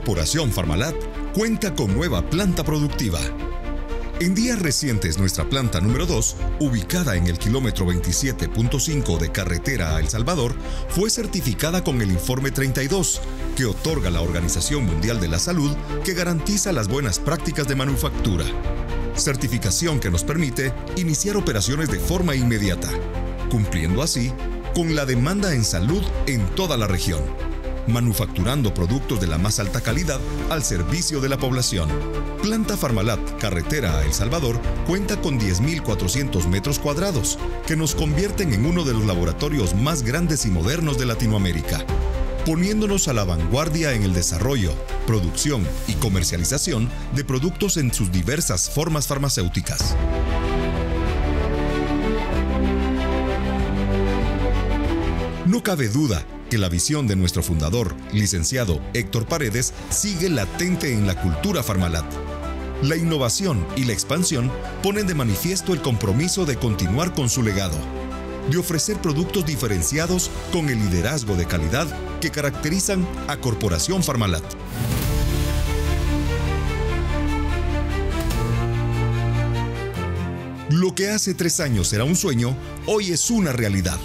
Corporación Farmalat cuenta con nueva planta productiva. En días recientes, nuestra planta número 2, ubicada en el kilómetro 27.5 de carretera a El Salvador, fue certificada con el informe 32, que otorga la Organización Mundial de la Salud, que garantiza las buenas prácticas de manufactura. Certificación que nos permite iniciar operaciones de forma inmediata, cumpliendo así con la demanda en salud en toda la región, manufacturando productos de la más alta calidad al servicio de la población. Planta Farmalat, carretera a El Salvador, cuenta con 10.400 metros cuadrados, que nos convierten en uno de los laboratorios más grandes y modernos de Latinoamérica, poniéndonos a la vanguardia en el desarrollo, producción y comercialización de productos en sus diversas formas farmacéuticas. No cabe duda que la visión de nuestro fundador, licenciado Héctor Paredes, sigue latente en la cultura Farmalat. La innovación y la expansión ponen de manifiesto el compromiso de continuar con su legado, de ofrecer productos diferenciados con el liderazgo de calidad que caracterizan a Corporación Farmalat. Lo que hace 3 años era un sueño, hoy es una realidad.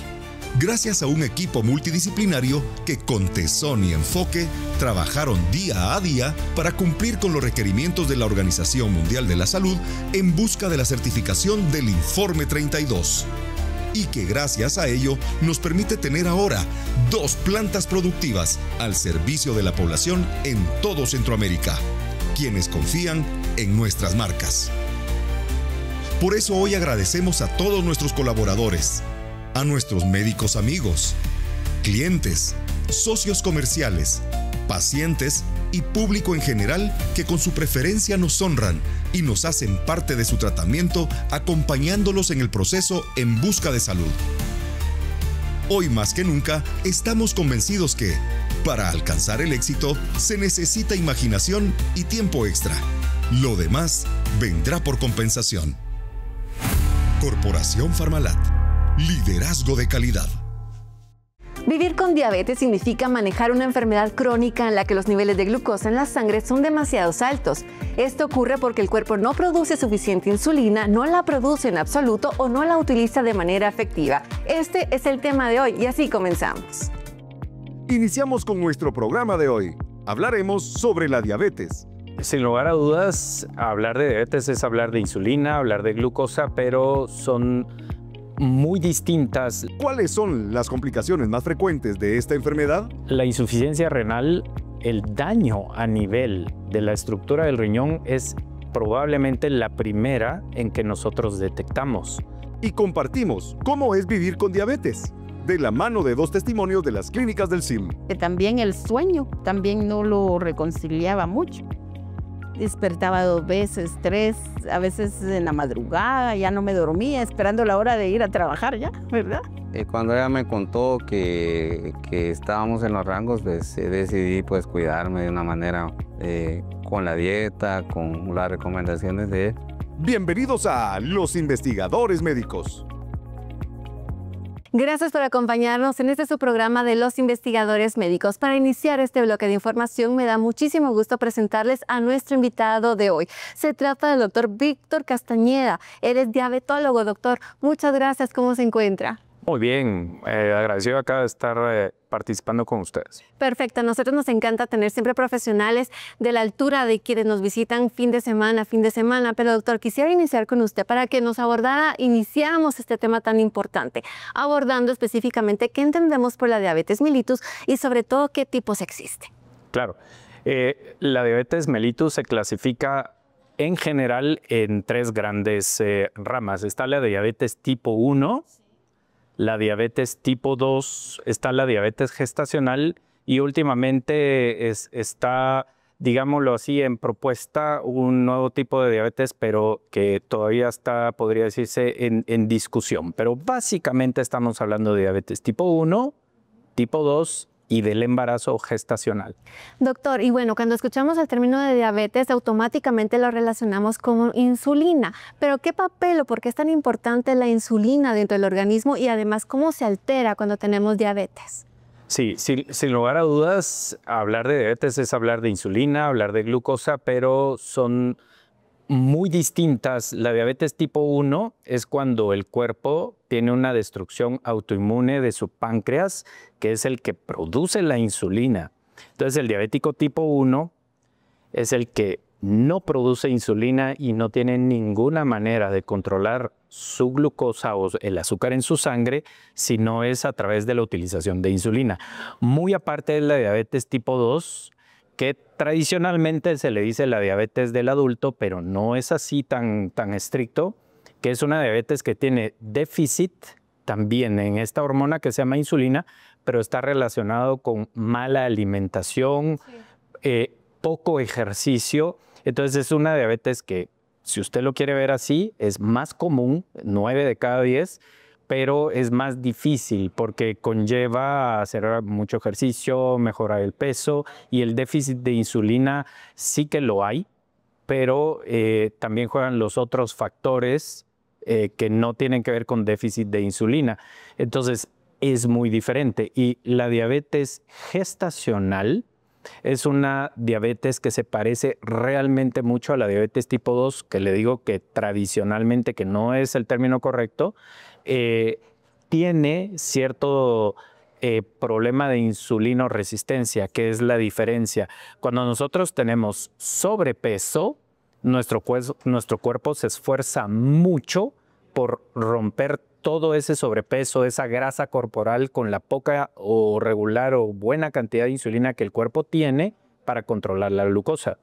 Gracias a un equipo multidisciplinario que con tesón y enfoque trabajaron día a día para cumplir con los requerimientos de la Organización Mundial de la Salud en busca de la certificación del Informe 32. Y que gracias a ello nos permite tener ahora 2 plantas productivas al servicio de la población en todo Centroamérica, quienes confían en nuestras marcas. Por eso hoy agradecemos a todos nuestros colaboradores, a nuestros médicos amigos, clientes, socios comerciales, pacientes y público en general que con su preferencia nos honran y nos hacen parte de su tratamiento, acompañándolos en el proceso en busca de salud. Hoy más que nunca estamos convencidos que, para alcanzar el éxito, se necesita imaginación y tiempo extra. Lo demás vendrá por compensación. Corporación Farmalat. Liderazgo de calidad. Vivir con diabetes significa manejar una enfermedad crónica en la que los niveles de glucosa en la sangre son demasiado altos. Esto ocurre porque el cuerpo no produce suficiente insulina, no la produce en absoluto o no la utiliza de manera efectiva. Este es el tema de hoy y así comenzamos. Iniciamos con nuestro programa de hoy. Hablaremos sobre la diabetes. Sin lugar a dudas, hablar de diabetes es hablar de insulina, hablar de glucosa, pero son muy distintas. ¿Cuáles son las complicaciones más frecuentes de esta enfermedad? La insuficiencia renal, el daño a nivel de la estructura del riñón es probablemente la primera en que nosotros detectamos. Y compartimos cómo es vivir con diabetes, de la mano de 2 testimonios de las clínicas del SIL. Que también el sueño también no lo reconciliaba mucho. Despertaba 2 veces, 3, a veces en la madrugada, ya no me dormía, esperando la hora de ir a trabajar ya, ¿verdad? Cuando ella me contó que estábamos en los rangos, pues, decidí pues cuidarme de una manera con la dieta, con las recomendaciones de él. Bienvenidos a Los Investigadores Médicos. Gracias por acompañarnos en este su programa de Los Investigadores Médicos. Para iniciar este bloque de información, me da muchísimo gusto presentarles a nuestro invitado de hoy. Se trata del doctor Víctor Castañeda. Él es diabetólogo, doctor. Muchas gracias. ¿Cómo se encuentra? Muy bien, agradecido acá de estar participando con ustedes. Perfecto, a nosotros nos encanta tener siempre profesionales de la altura de quienes nos visitan fin de semana, pero doctor, quisiera iniciar con usted para que nos iniciáramos este tema tan importante, abordando específicamente qué entendemos por la diabetes mellitus y sobre todo qué tipos existen. Claro, la diabetes mellitus se clasifica en general en 3 grandes ramas. Está la diabetes tipo 1, la diabetes tipo 2, está la diabetes gestacional y últimamente está, digámoslo así, en propuesta un nuevo tipo de diabetes, pero que todavía está, podría decirse, en discusión. Pero básicamente estamos hablando de diabetes tipo 1, tipo 2 y del embarazo gestacional. Doctor, y bueno, cuando escuchamos el término de diabetes, automáticamente lo relacionamos con insulina. Pero ¿qué papel o por qué es tan importante la insulina dentro del organismo y además cómo se altera cuando tenemos diabetes? Sí, sin lugar a dudas, hablar de diabetes es hablar de insulina, hablar de glucosa, pero son muy distintas. La diabetes tipo 1 es cuando el cuerpo tiene una destrucción autoinmune de su páncreas, que es el que produce la insulina. Entonces, el diabético tipo 1 es el que no produce insulina y no tiene ninguna manera de controlar su glucosa o el azúcar en su sangre si no es a través de la utilización de insulina. Muy aparte de la diabetes tipo 2, que tradicionalmente se le dice la diabetes del adulto, pero no es así tan estricto, que es una diabetes que tiene déficit también en esta hormona que se llama insulina, pero está relacionado con mala alimentación, poco ejercicio. Entonces es una diabetes que, si usted lo quiere ver así, es más común, 9 de cada 10, pero es más difícil porque conlleva hacer mucho ejercicio, mejorar el peso, y el déficit de insulina sí que lo hay, pero también juegan los otros factores que no tienen que ver con déficit de insulina. Entonces es muy diferente. Y la diabetes gestacional es una diabetes que se parece realmente mucho a la diabetes tipo 2, que le digo que tradicionalmente, que no es el término correcto, tiene cierto problema de insulinoresistencia, que es la diferencia. Cuando nosotros tenemos sobrepeso, nuestro cuerpo se esfuerza mucho por romper todo ese sobrepeso, esa grasa corporal con la poca o regular o buena cantidad de insulina que el cuerpo tiene para controlar la glucosa.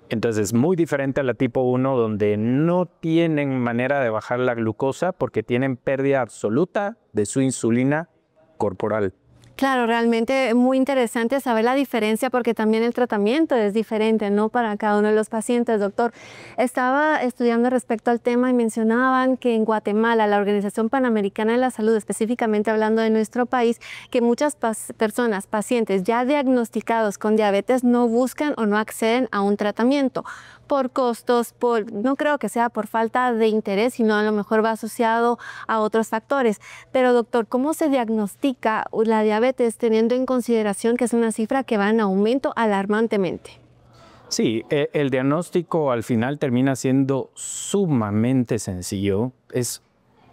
Entonces es muy diferente a la tipo 1, donde no tienen manera de bajar la glucosa porque tienen pérdida absoluta de su insulina corporal. Claro, realmente muy interesante saber la diferencia porque también el tratamiento es diferente, ¿no? Para cada uno de los pacientes, doctor. Estaba estudiando respecto al tema y mencionaban que en Guatemala, la Organización Panamericana de la Salud, específicamente hablando de nuestro país, que muchas personas, pacientes ya diagnosticados con diabetes no buscan o no acceden a un tratamiento por costos, no creo que sea por falta de interés, sino a lo mejor va asociado a otros factores. Pero doctor, ¿cómo se diagnostica la diabetes teniendo en consideración que es una cifra que va en aumento alarmantemente? Sí, el diagnóstico al final termina siendo sumamente sencillo.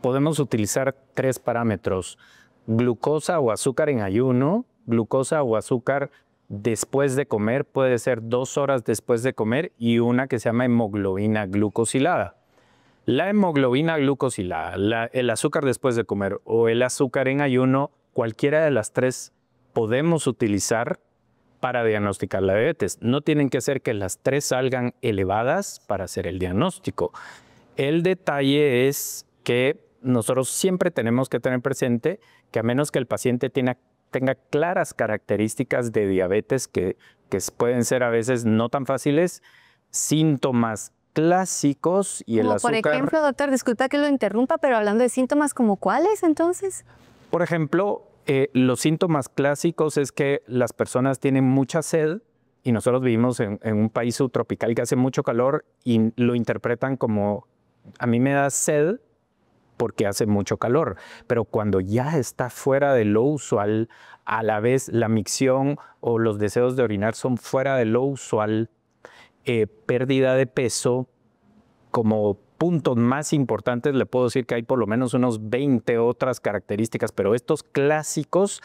Podemos utilizar 3 parámetros: glucosa o azúcar en ayuno, glucosa o azúcar después de comer, puede ser 2 horas después de comer, y una que se llama hemoglobina glucosilada. La hemoglobina glucosilada, el azúcar después de comer o el azúcar en ayuno, cualquiera de las 3 podemos utilizar para diagnosticar la diabetes. No tienen que ser que las 3 salgan elevadas para hacer el diagnóstico. El detalle es que nosotros siempre tenemos que tener presente que a menos que el paciente tenga claras características de diabetes que pueden ser a veces no tan fáciles, síntomas clásicos y el azúcar. Por ejemplo, doctor, disculpa que lo interrumpa, pero hablando de síntomas, ¿como cuáles entonces? Por ejemplo, los síntomas clásicos es que las personas tienen mucha sed, y nosotros vivimos en un país subtropical que hace mucho calor y lo interpretan como: a mí me da sed porque hace mucho calor, pero cuando ya está fuera de lo usual, a la vez la micción o los deseos de orinar son fuera de lo usual, pérdida de peso. Como puntos más importantes le puedo decir que hay por lo menos unos 20 otras características, pero estos clásicos,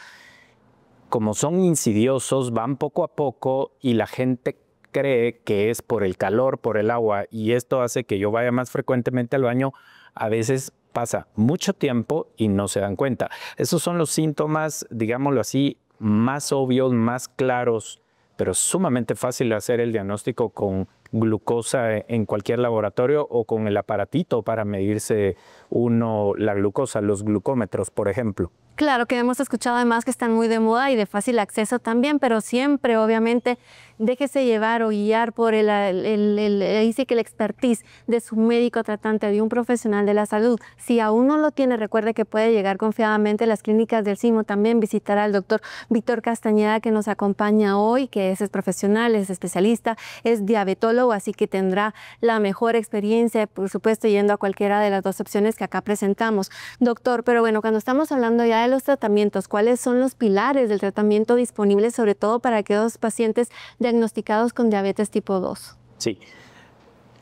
como son insidiosos, van poco a poco y la gente cree que es por el calor, por el agua, y esto hace que yo vaya más frecuentemente al baño. A veces pasa mucho tiempo y no se dan cuenta. Esos son los síntomas, digámoslo así, más obvios, más claros, pero sumamente fácil de hacer el diagnóstico con glucosa en cualquier laboratorio o con el aparatito para medirse la glucosa, los glucómetros, por ejemplo. Claro, que hemos escuchado además que están muy de moda y de fácil acceso también, pero siempre obviamente déjese llevar o guiar por dice que el expertise de su médico tratante, de un profesional de la salud. Si aún no lo tiene, recuerde que puede llegar confiadamente a las clínicas del CIMO. También visitará al doctor Víctor Castañeda, que nos acompaña hoy, que es profesional, es especialista, es diabetólogo, así que tendrá la mejor experiencia, por supuesto, yendo a cualquiera de las dos opciones que acá presentamos. Doctor, pero bueno, cuando estamos hablando ya de los tratamientos, ¿cuáles son los pilares del tratamiento disponibles, sobre todo para aquellos pacientes diagnosticados con diabetes tipo 2? Sí,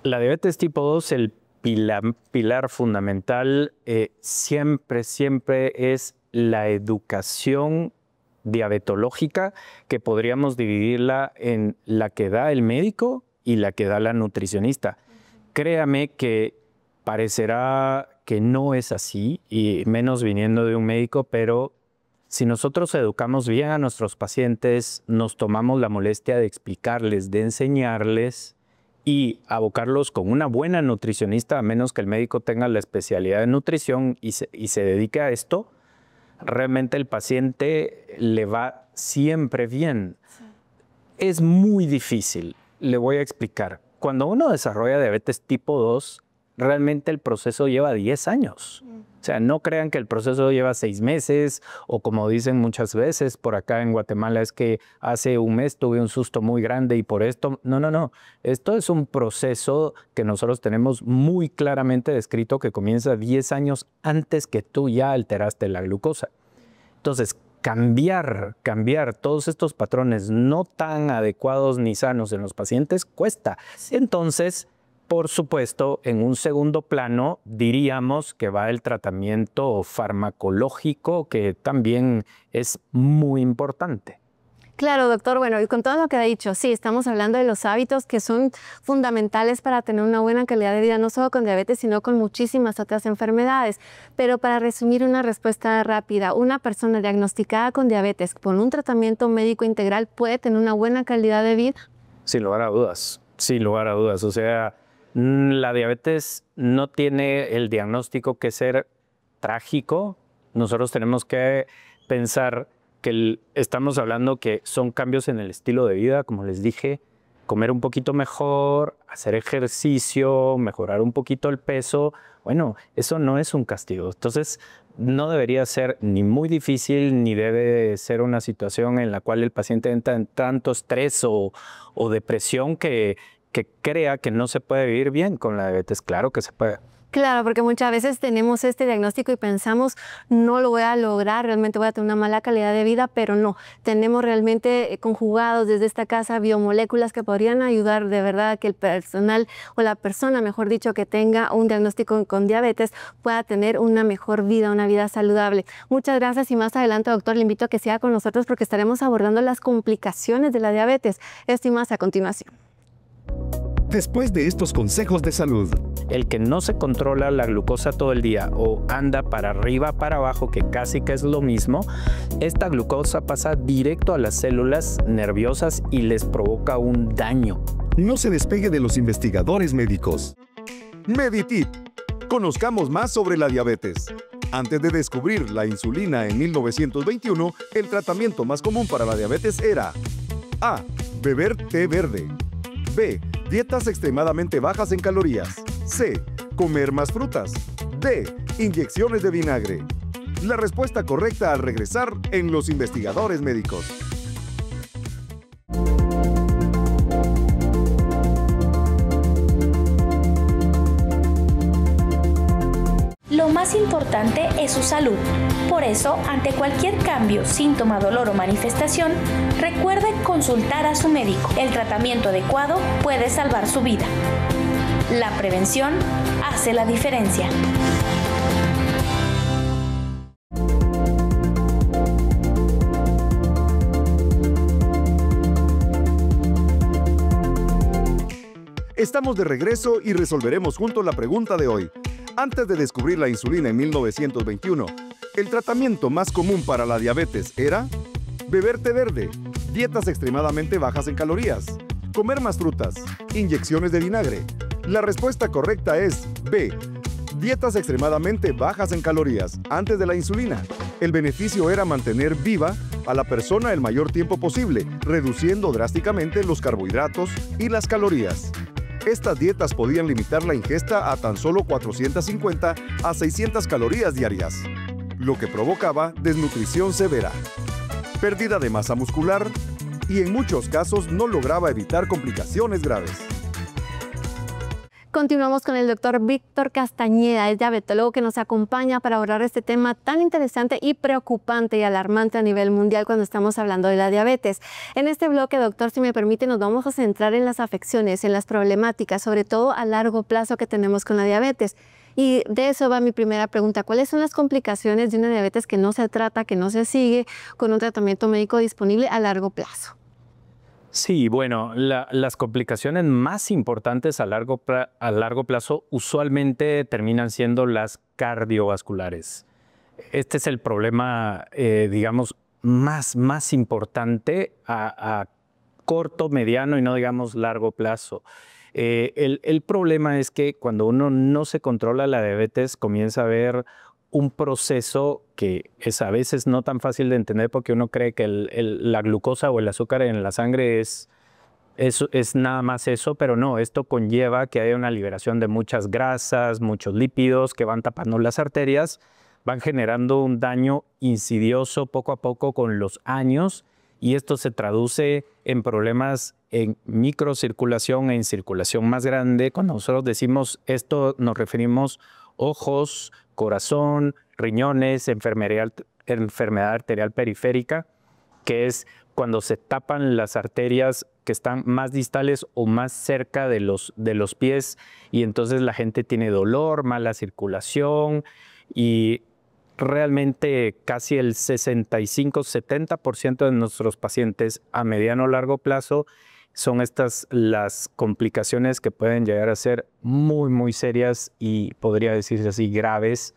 la diabetes tipo 2, el pilar fundamental siempre es la educación diabetológica, que podríamos dividirla en la que da el médico y la que da la nutricionista. Créame que parecerá que no es así, y menos viniendo de un médico, pero si nosotros educamos bien a nuestros pacientes, nos tomamos la molestia de explicarles, de enseñarles y abocarlos con una buena nutricionista, a menos que el médico tenga la especialidad de nutrición y se dedique a esto, realmente el paciente le va siempre bien. Sí. Es muy difícil, le voy a explicar. Cuando uno desarrolla diabetes tipo 2, realmente el proceso lleva 10 años. O sea, no crean que el proceso lleva 6 meses o, como dicen muchas veces por acá en Guatemala, es que hace un mes tuve un susto muy grande y por esto. No. Esto es un proceso que nosotros tenemos muy claramente descrito, que comienza 10 años antes que tú ya alteraste la glucosa. Entonces, cambiar todos estos patrones no tan adecuados ni sanos en los pacientes cuesta. Entonces, por supuesto, en un segundo plano diríamos que va el tratamiento farmacológico, que también es muy importante. Claro, doctor. Bueno, y con todo lo que ha dicho, sí, estamos hablando de los hábitos que son fundamentales para tener una buena calidad de vida, no solo con diabetes, sino con muchísimas otras enfermedades. Pero para resumir una respuesta rápida, una persona diagnosticada con diabetes con un tratamiento médico integral puede tener una buena calidad de vida. Sin lugar a dudas, sin lugar a dudas. O sea, la diabetes no tiene el diagnóstico que ser trágico. Nosotros tenemos que pensar que estamos hablando que son cambios en el estilo de vida, como les dije, comer un poquito mejor, hacer ejercicio, mejorar un poquito el peso. Bueno, eso no es un castigo. Entonces, no debería ser ni muy difícil, ni debe ser una situación en la cual el paciente entra en tanto estrés o depresión que crea que no se puede vivir bien con la diabetes. Claro que se puede. Claro, porque muchas veces tenemos este diagnóstico y pensamos, no lo voy a lograr, realmente voy a tener una mala calidad de vida, pero no. Tenemos realmente conjugados desde esta casa biomoléculas que podrían ayudar de verdad a que el personal o la persona, mejor dicho, que tenga un diagnóstico con diabetes pueda tener una mejor vida, una vida saludable. Muchas gracias, y más adelante, doctor, le invito a que siga con nosotros porque estaremos abordando las complicaciones de la diabetes. Esto y más a continuación. Después de estos consejos de salud. El que no se controla la glucosa todo el día o anda para arriba, para abajo, que casi que es lo mismo, esta glucosa pasa directo a las células nerviosas y les provoca un daño. No se despegue de los investigadores médicos. Meditip. Conozcamos más sobre la diabetes. Antes de descubrir la insulina en 1921, el tratamiento más común para la diabetes era A. Beber té verde. B. Dietas extremadamente bajas en calorías. C. Comer más frutas. D. Inyecciones de vinagre. La respuesta correcta al regresar en Los Investigadores Médicos. Lo más importante es su salud. Por eso, ante cualquier cambio, síntoma, dolor o manifestación, recuerde consultar a su médico. El tratamiento adecuado puede salvar su vida. La prevención hace la diferencia. Estamos de regreso y resolveremos juntos la pregunta de hoy. Antes de descubrir la insulina en 1921, el tratamiento más común para la diabetes era beber té verde, dietas extremadamente bajas en calorías, comer más frutas, inyecciones de vinagre. La respuesta correcta es B. Dietas extremadamente bajas en calorías antes de la insulina. El beneficio era mantener viva a la persona el mayor tiempo posible, reduciendo drásticamente los carbohidratos y las calorías. Estas dietas podían limitar la ingesta a tan solo 450 a 600 calorías diarias, lo que provocaba desnutrición severa, pérdida de masa muscular y en muchos casos no lograba evitar complicaciones graves. Continuamos con el doctor Víctor Castañeda, es diabetólogo que nos acompaña para abordar este tema tan interesante y preocupante y alarmante a nivel mundial cuando estamos hablando de la diabetes. En este bloque, doctor, si me permite, nos vamos a centrar en las afecciones, en las problemáticas, sobre todo a largo plazo que tenemos con la diabetes. Y de eso va mi primera pregunta. ¿Cuáles son las complicaciones de una diabetes que no se trata, que no se sigue con un tratamiento médico disponible a largo plazo? Sí, bueno, las complicaciones más importantes a largo plazo usualmente terminan siendo las cardiovasculares. Este es el problema, digamos, más importante a corto, mediano y no digamos largo plazo. El problema es que cuando uno no se controla la diabetes, comienza a haber un proceso que es a veces no tan fácil de entender porque uno cree que la glucosa o el azúcar en la sangre es nada más eso, pero no, esto conlleva que haya una liberación de muchas grasas, muchos lípidos que van tapando las arterias, van generando un daño insidioso poco a poco con los años y esto se traduce en problemas en microcirculación e en circulación más grande. Cuando nosotros decimos esto nos referimos ojos, corazón, riñones, enfermedad arterial periférica, que es cuando se tapan las arterias que están más distales o más cerca de los pies y entonces la gente tiene dolor, mala circulación y realmente casi el 65-70% de nuestros pacientes a mediano o largo plazo son estas las complicaciones que pueden llegar a ser muy serias y podría decirse así graves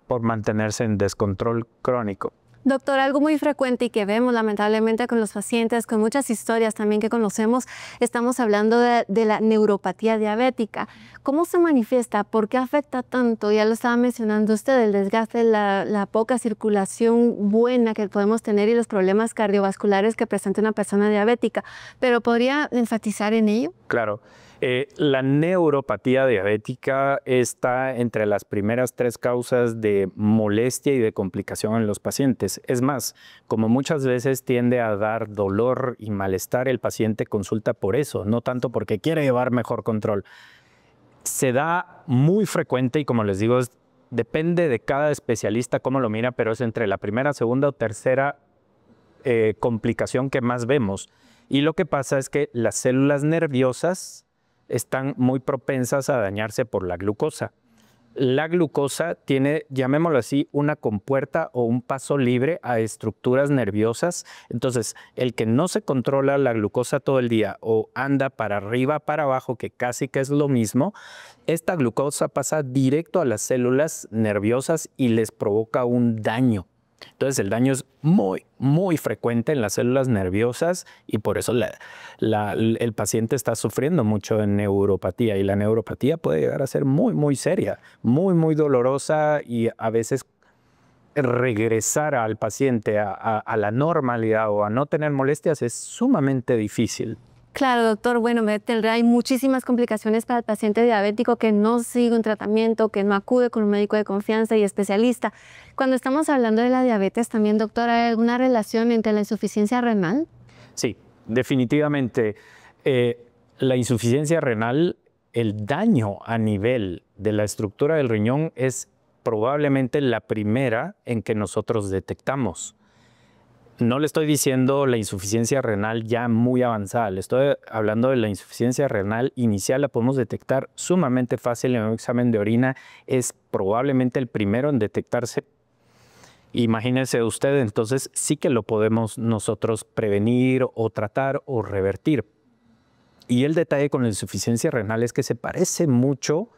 por mantenerse en descontrol crónico. Doctor, algo muy frecuente y que vemos lamentablemente con los pacientes, con muchas historias también que conocemos, estamos hablando de la neuropatía diabética. ¿Cómo se manifiesta? ¿Por qué afecta tanto? Ya lo estaba mencionando usted, el desgaste, la poca circulación buena que podemos tener y los problemas cardiovasculares que presenta una persona diabética. ¿Pero podría enfatizar en ello? Claro. La neuropatía diabética está entre las primeras 3 causas de molestia y de complicación en los pacientes. Es más, como muchas veces tiende a dar dolor y malestar, el paciente consulta por eso, no tanto porque quiere llevar mejor control. Se da muy frecuente y como les digo, depende de cada especialista cómo lo mira, pero es entre la primera, segunda o tercera complicación que más vemos. Y lo que pasa es que las células nerviosas están muy propensas a dañarse por la glucosa. La glucosa tiene, llamémoslo así, una compuerta o un paso libre a estructuras nerviosas. Entonces, el que no se controla la glucosa todo el día o anda para arriba, para abajo, que casi que es lo mismo, esta glucosa pasa directo a las células nerviosas y les provoca un daño. Entonces el daño es muy frecuente en las células nerviosas y por eso el paciente está sufriendo mucho de neuropatía y la neuropatía puede llegar a ser muy seria, muy dolorosa y a veces regresar al paciente a la normalidad o a no tener molestias es sumamente difícil. Claro, doctor. Bueno, hay muchísimas complicaciones para el paciente diabético que no sigue un tratamiento, que no acude con un médico de confianza y especialista. Cuando estamos hablando de la diabetes también, doctor, ¿hay alguna relación entre la insuficiencia renal? Sí, definitivamente. La insuficiencia renal, el daño a nivel de la estructura del riñón es probablemente la primera en que nosotros detectamos. No le estoy diciendo la insuficiencia renal ya muy avanzada, le estoy hablando de la insuficiencia renal inicial, la podemos detectar sumamente fácil en un examen de orina, es probablemente el primero en detectarse. Imagínese usted, entonces sí que lo podemos nosotros prevenir o tratar o revertir. Y el detalle con la insuficiencia renal es que se parece mucho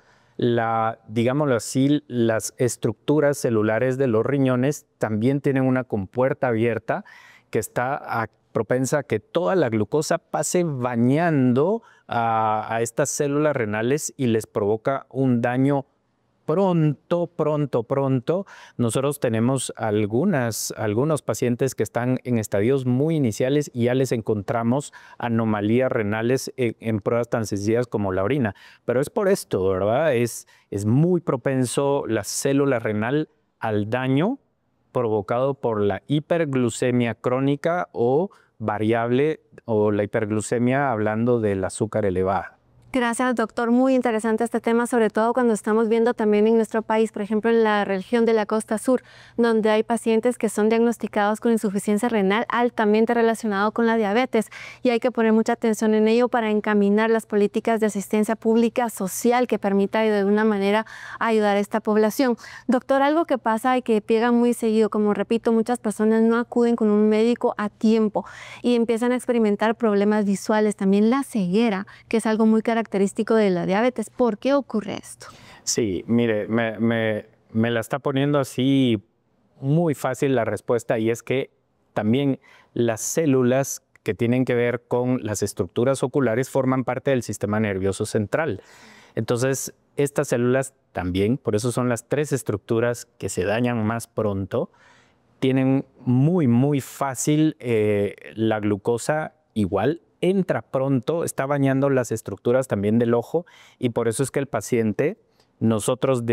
digámoslo así, las estructuras celulares de los riñones también tienen una compuerta abierta que está propensa a que toda la glucosa pase bañando a estas células renales y les provoca un daño pronto, nosotros tenemos algunos pacientes que están en estadios muy iniciales y ya les encontramos anomalías renales en pruebas tan sencillas como la orina. Pero es por esto, ¿verdad? Es muy propenso la célula renal al daño provocado por la hiperglucemia crónica o variable, o la hiperglucemia hablando del azúcar elevada. Gracias, doctor. Muy interesante este tema, sobre todo cuando estamos viendo también en nuestro país, por ejemplo, en la región de la costa sur, donde hay pacientes que son diagnosticados con insuficiencia renal altamente relacionado con la diabetes, y hay que poner mucha atención en ello para encaminar las políticas de asistencia pública social que permita de alguna manera ayudar a esta población. Doctor, algo que pasa y que pega muy seguido, como repito, muchas personas no acuden con un médico a tiempo y empiezan a experimentar problemas visuales, también la ceguera, que es algo muy característico de la diabetes. ¿Por qué ocurre esto? Sí, mire, me la está poniendo así muy fácil la respuesta, y es que también las células que tienen que ver con las estructuras oculares forman parte del sistema nervioso central. Entonces, estas células también, por eso son las 3 estructuras que se dañan más pronto, tienen muy fácil la glucosa igual. Entra pronto, está bañando las estructuras también del ojo, y por eso es que el paciente, nosotros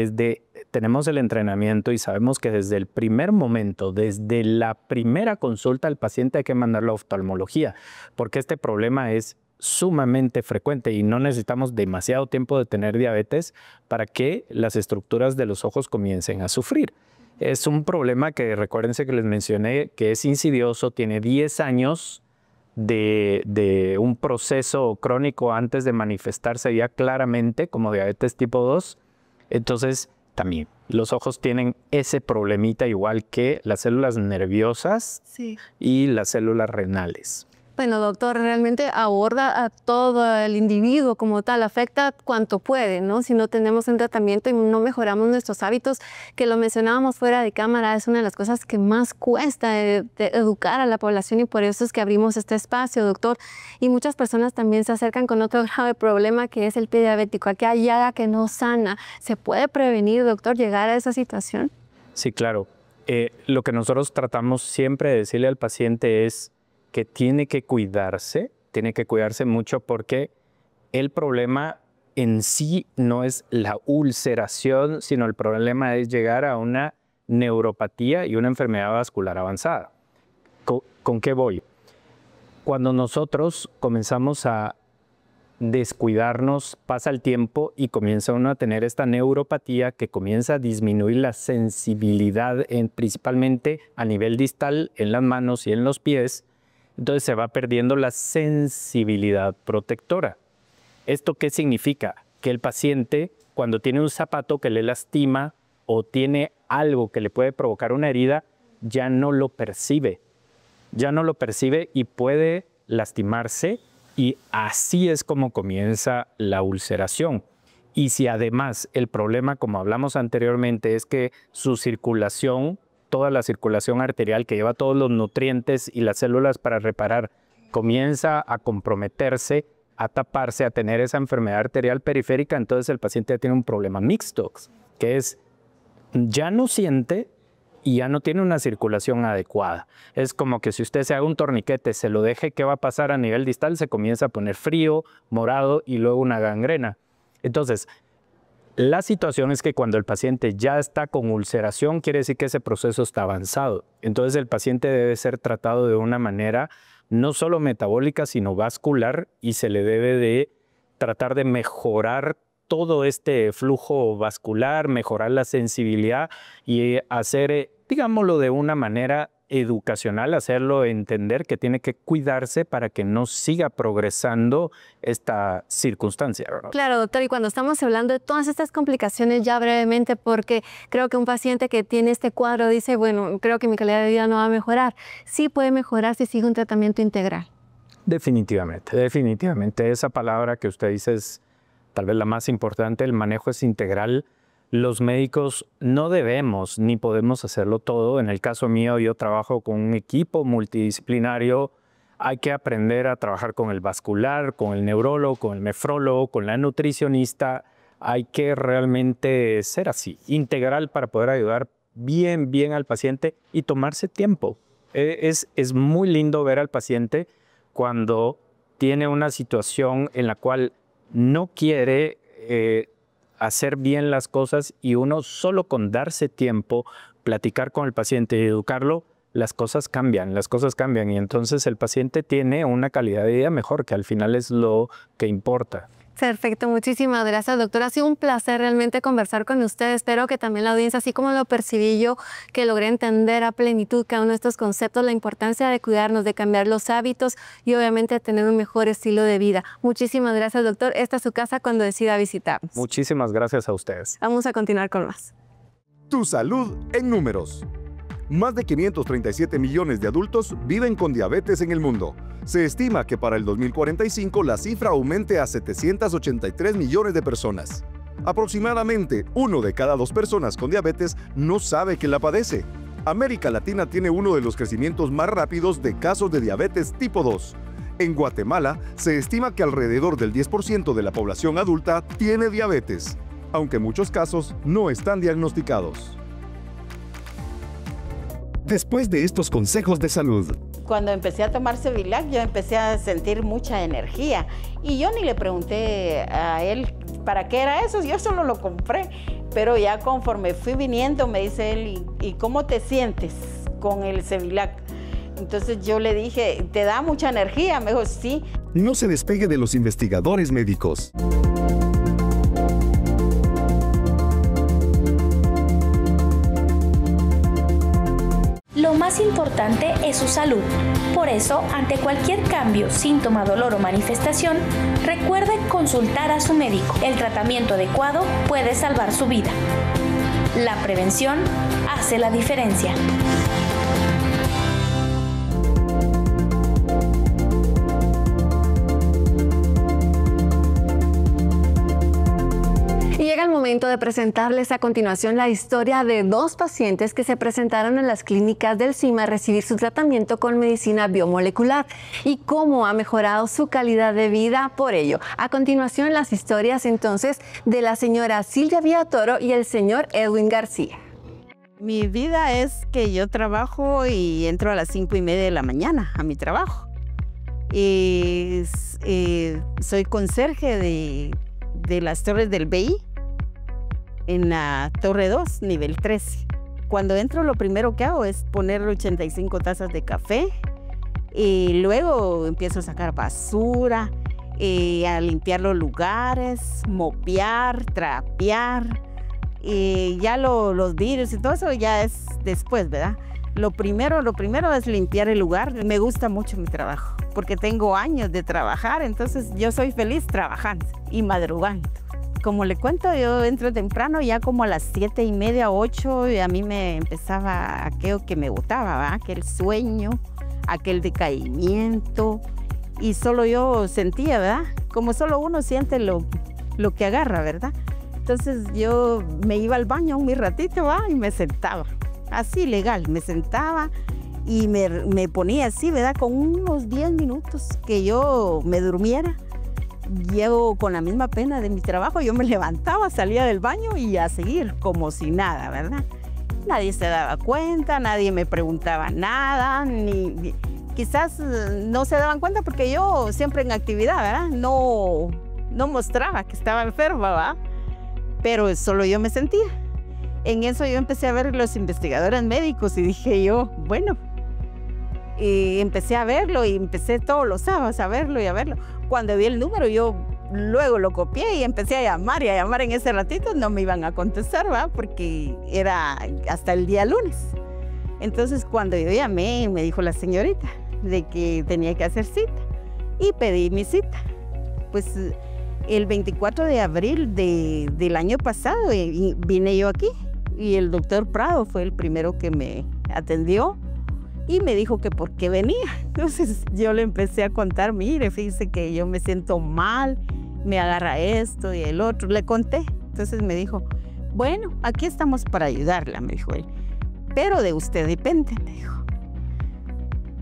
tenemos el entrenamiento y sabemos que desde el primer momento, desde la primera consulta, al paciente hay que mandarlo a oftalmología, porque este problema es sumamente frecuente y no necesitamos demasiado tiempo de tener diabetes para que las estructuras de los ojos comiencen a sufrir. Es un problema que, recuérdense que les mencioné, que es insidioso, tiene 10 años de un proceso crónico antes de manifestarse ya claramente como diabetes tipo 2. Entonces, también los ojos tienen ese problemita, igual que las células nerviosas y las células renales. Bueno, doctor, realmente aborda a todo el individuo como tal, afecta cuanto puede, ¿no? Si no tenemos un tratamiento y no mejoramos nuestros hábitos, que lo mencionábamos fuera de cámara, es una de las cosas que más cuesta de educar a la población, y por eso es que abrimos este espacio, doctor. Y muchas personas también se acercan con otro grave problema, que es el pie diabético, aquella llaga que no sana. ¿Se puede prevenir, doctor, llegar a esa situación? Sí, claro. Lo que nosotros tratamos siempre de decirle al paciente es que tiene que cuidarse mucho, porque el problema en sí no es la ulceración, sino el problema es llegar a una neuropatía y una enfermedad vascular avanzada. ¿Con qué voy? Cuando nosotros comenzamos a descuidarnos, pasa el tiempo y comienza uno a tener esta neuropatía que comienza a disminuir la sensibilidad, principalmente a nivel distal, en las manos y en los pies. Entonces se va perdiendo la sensibilidad protectora. ¿Esto qué significa? Que el paciente, cuando tiene un zapato que le lastima o tiene algo que le puede provocar una herida, ya no lo percibe. Ya no lo percibe y puede lastimarse, y así es como comienza la ulceración. Y si además el problema, como hablamos anteriormente, es que su circulación, toda la circulación arterial que lleva todos los nutrientes y las células para reparar, comienza a comprometerse, a taparse, a tener esa enfermedad arterial periférica, entonces el paciente ya tiene un problema mixto, que es ya no siente y ya no tiene una circulación adecuada. Es como que si usted se haga un torniquete, se lo deje, ¿qué va a pasar a nivel distal? Se comienza a poner frío, morado y luego una gangrena. Entonces, la situación es que cuando el paciente ya está con ulceración, quiere decir que ese proceso está avanzado. Entonces el paciente debe ser tratado de una manera no solo metabólica, sino vascular, y se le debe de tratar de mejorar todo este flujo vascular, mejorar la sensibilidad y hacer, digámoslo de una manera educacional, hacerlo entender que tiene que cuidarse para que no siga progresando esta circunstancia, ¿verdad? Claro, doctor, y cuando estamos hablando de todas estas complicaciones, ya brevemente, porque creo que un paciente que tiene este cuadro dice, bueno, creo que mi calidad de vida no va a mejorar. Sí puede mejorar si sigue un tratamiento integral. Definitivamente, definitivamente. Esa palabra que usted dice es tal vez la más importante, el manejo es integral. Los médicos no debemos ni podemos hacerlo todo. En el caso mío, yo trabajo con un equipo multidisciplinario. Hay que aprender a trabajar con el vascular, con el neurólogo, con el nefrólogo, con la nutricionista. hay que realmente ser así, integral para poder ayudar bien al paciente y tomarse tiempo. Es muy lindo ver al paciente cuando tiene una situación en la cual no quiere hacer bien las cosas y uno solo con darse tiempo, platicar con el paciente y educarlo, las cosas cambian y entonces el paciente tiene una calidad de vida mejor, que al final es lo que importa. Perfecto, muchísimas gracias, doctor. Ha sido un placer realmente conversar con usted. Espero que también la audiencia, así como lo percibí yo, que logré entender a plenitud cada uno de estos conceptos, la importancia de cuidarnos, de cambiar los hábitos y obviamente tener un mejor estilo de vida. Muchísimas gracias, doctor. Esta es su casa cuando decida visitarnos. Muchísimas gracias a ustedes. Vamos a continuar con más. Tu salud en números. Más de 537 millones de adultos viven con diabetes en el mundo. Se estima que para el 2045 la cifra aumente a 783 millones de personas. Aproximadamente 1 de cada 2 personas con diabetes no sabe que la padece. América Latina tiene uno de los crecimientos más rápidos de casos de diabetes tipo 2. En Guatemala se estima que alrededor del 10% de la población adulta tiene diabetes, aunque muchos casos no están diagnosticados. Después de estos consejos de salud, Cuando empecé a tomar Cevilac, yo empecé a sentir mucha energía. Y yo ni le pregunté a él para qué era eso, yo solo lo compré. Pero ya conforme fui viniendo, me dice él, ¿y cómo te sientes con el Cevilac? Entonces yo le dije, ¿te da mucha energía? Me dijo, sí. no se despegue de los investigadores médicos. Lo más importante es su salud. Por eso, ante cualquier cambio, síntoma, dolor o manifestación, recuerde consultar a su médico. El tratamiento adecuado puede salvar su vida. La prevención hace la diferencia. Llega el momento de presentarles a continuación la historia de 2 pacientes que se presentaron en las clínicas del CIMA a recibir su tratamiento con medicina biomolecular y cómo ha mejorado su calidad de vida por ello. A continuación, las historias entonces de la señora Silvia Villatoro y el señor Edwin García. Mi vida es que yo trabajo y entro a las 5:30 de la mañana a mi trabajo. Y soy conserje de las torres del BI en la torre 2, nivel 13. Cuando entro, lo primero que hago es poner 85 tazas de café y luego empiezo a sacar basura, a limpiar los lugares, mopear, trapear, y ya los vidrios y todo eso ya es después, ¿verdad? Lo primero es limpiar el lugar. Me gusta mucho mi trabajo porque tengo años de trabajar, entonces yo soy feliz trabajando y madrugando. Como le cuento, yo entro temprano, ya como a las 7:30, 8, y a mí me empezaba aquello que me botaba, ¿verdad? Aquel sueño, aquel decaimiento, y solo yo sentía, ¿verdad? Como solo uno siente lo que agarra, ¿verdad? Entonces yo me iba al baño un ratito, ¿verdad? Y me sentaba, así legal, me sentaba y me ponía así, ¿verdad? Con unos 10 minutos que yo me durmiera. Llego con la misma pena de mi trabajo, yo me levantaba, salía del baño y a seguir como si nada, ¿verdad? Nadie se daba cuenta, nadie me preguntaba nada, quizás no se daban cuenta porque yo siempre en actividad, ¿verdad? No mostraba que estaba enferma, ¿verdad? Pero solo yo me sentía. En eso yo empecé a ver los investigadores médicos y dije yo, bueno, y empecé a verlo y empecé todos los sábados a verlo y a verlo. Cuando vi el número, yo luego lo copié y empecé a llamar y a llamar. En ese ratito no me iban a contestar, ¿va? Porque era hasta el día lunes. Entonces, cuando yo llamé, me dijo la señorita de que tenía que hacer cita y pedí mi cita. Pues el 24 de abril del año pasado vine yo aquí y el doctor Prado fue el primero que me atendió. Y me dijo que por qué venía. Entonces yo le empecé a contar, mire, fíjese que yo me siento mal, me agarra esto y el otro. Le conté. Entonces me dijo, bueno, aquí estamos para ayudarla, me dijo él. Pero de usted depende, me dijo.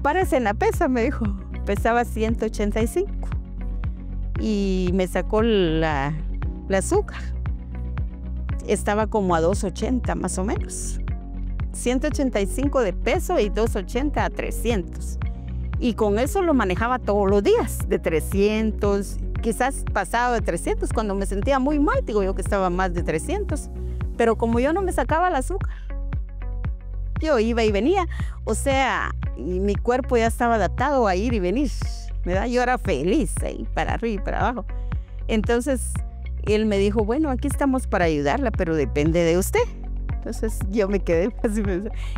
Párese en la pesa, me dijo. Pesaba 185. Y me sacó la azúcar. estaba como a 280 más o menos. 185 de peso y 280 a 300. Y con eso lo manejaba todos los días, de 300, quizás pasado de 300. Cuando me sentía muy mal, digo yo que estaba más de 300. Pero como yo no me sacaba el azúcar, yo iba y venía. O sea, y mi cuerpo ya estaba adaptado a ir y venir, ¿verdad? Yo era feliz ahí, para arriba y para abajo. Entonces, él me dijo, bueno, aquí estamos para ayudarla, pero depende de usted. Entonces, yo me quedé así,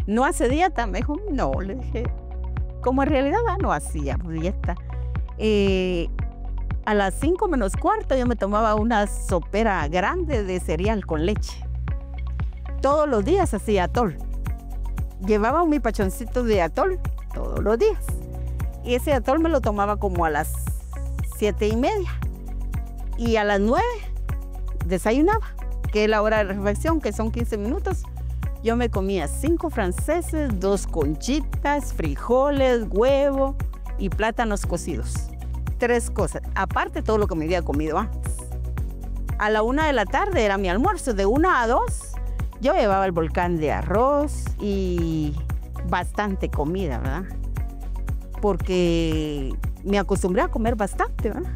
no hace dieta. Me dijo, no, le dije, como en realidad no hacía dieta. A las 5 menos cuarto yo me tomaba una sopera grande de cereal con leche. Todos los días hacía atol. Llevaba mi pachoncito de atol todos los días. Y ese atol me lo tomaba como a las 7:30. Y a las 9 desayunaba, que es la hora de reflexión, que son 15 minutos. Yo me comía 5 franceses, 2 conchitas, frijoles, huevo y plátanos cocidos. 3 cosas, aparte todo lo que me había comido antes. A la 1 de la tarde era mi almuerzo, de 1 a 2 yo llevaba el volcán de arroz y bastante comida, ¿verdad? Porque me acostumbré a comer bastante, ¿verdad?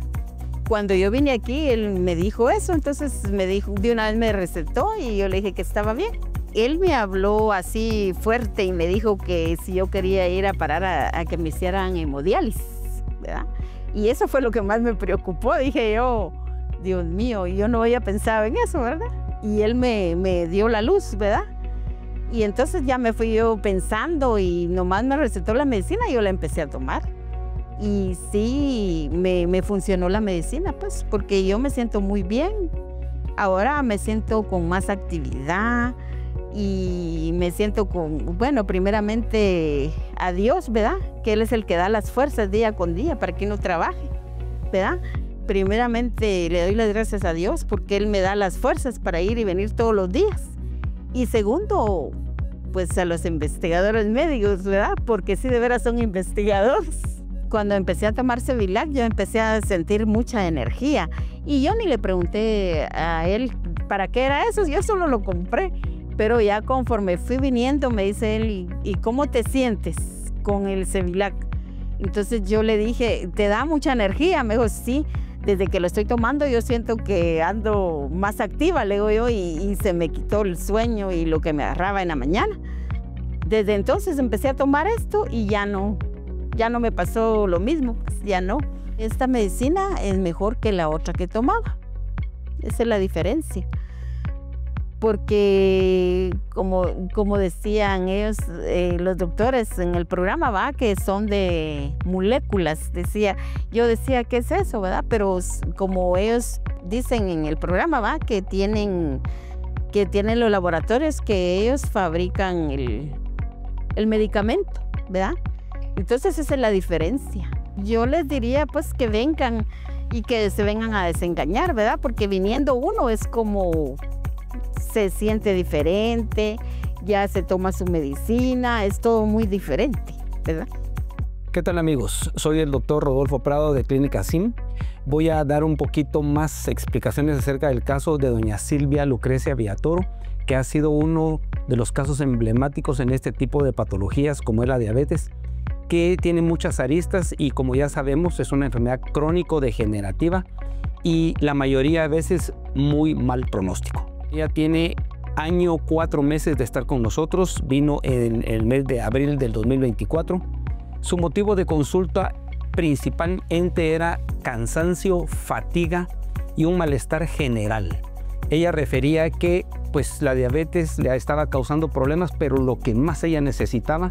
Cuando yo vine aquí, él me dijo eso, entonces me dijo, de una vez me recetó y yo le dije que estaba bien. Él me habló así fuerte y me dijo que si yo quería ir a parar a que me hicieran hemodiálisis, ¿verdad? Y eso fue lo que más me preocupó. Dije yo, Dios mío, yo no había pensado en eso, ¿verdad? Y él me dio la luz, ¿verdad? Y entonces ya me fui yo pensando y nomás me recetó la medicina y yo la empecé a tomar. Y sí, me funcionó la medicina, pues, porque yo me siento muy bien. Ahora me siento con más actividad y me siento con, bueno, primeramente a Dios, ¿verdad? Que Él es el que da las fuerzas día con día para que uno trabaje, ¿verdad? Primeramente le doy las gracias a Dios porque Él me da las fuerzas para ir y venir todos los días. Y segundo, pues a los investigadores médicos, ¿verdad? Porque sí, de veras son investigadores. Cuando empecé a tomar Cevilac, yo empecé a sentir mucha energía. Y yo ni le pregunté a él para qué era eso, yo solo lo compré. Pero ya conforme fui viniendo, me dice él, ¿y cómo te sientes con el Cevilac? Entonces yo le dije, ¿te da mucha energía? Me dijo, sí, desde que lo estoy tomando yo siento que ando más activa, le digo yo, y se me quitó el sueño y lo que me agarraba en la mañana. Desde entonces empecé a tomar esto y ya no me pasó lo mismo, pues ya no. Esta medicina es mejor que la otra que tomaba. Esa es la diferencia. Porque como decían ellos, los doctores en el programa, ¿va? Que son de moléculas, yo decía, ¿qué es eso, verdad? Pero como ellos dicen en el programa, ¿va? Que tienen los laboratorios que ellos fabrican el medicamento, ¿verdad? Entonces esa es la diferencia. Yo les diría pues que vengan y que se vengan a desengañar, ¿verdad? Porque viniendo uno es como se siente diferente, ya se toma su medicina, es todo muy diferente, ¿verdad? ¿Qué tal, amigos? Soy el doctor Rodolfo Prado de Clínica SIM. Voy a dar un poquito más explicaciones acerca del caso de doña Silvia Lucrecia Villatoro, que ha sido uno de los casos emblemáticos en este tipo de patologías como es la diabetes, que tiene muchas aristas y, como ya sabemos, es una enfermedad crónico-degenerativa y la mayoría de veces muy mal pronóstico. Ella tiene año 4 meses de estar con nosotros, vino en el mes de abril del 2024. Su motivo de consulta principalmente era cansancio, fatiga y un malestar general. Ella refería que pues, la diabetes le estaba causando problemas, pero lo que más ella necesitaba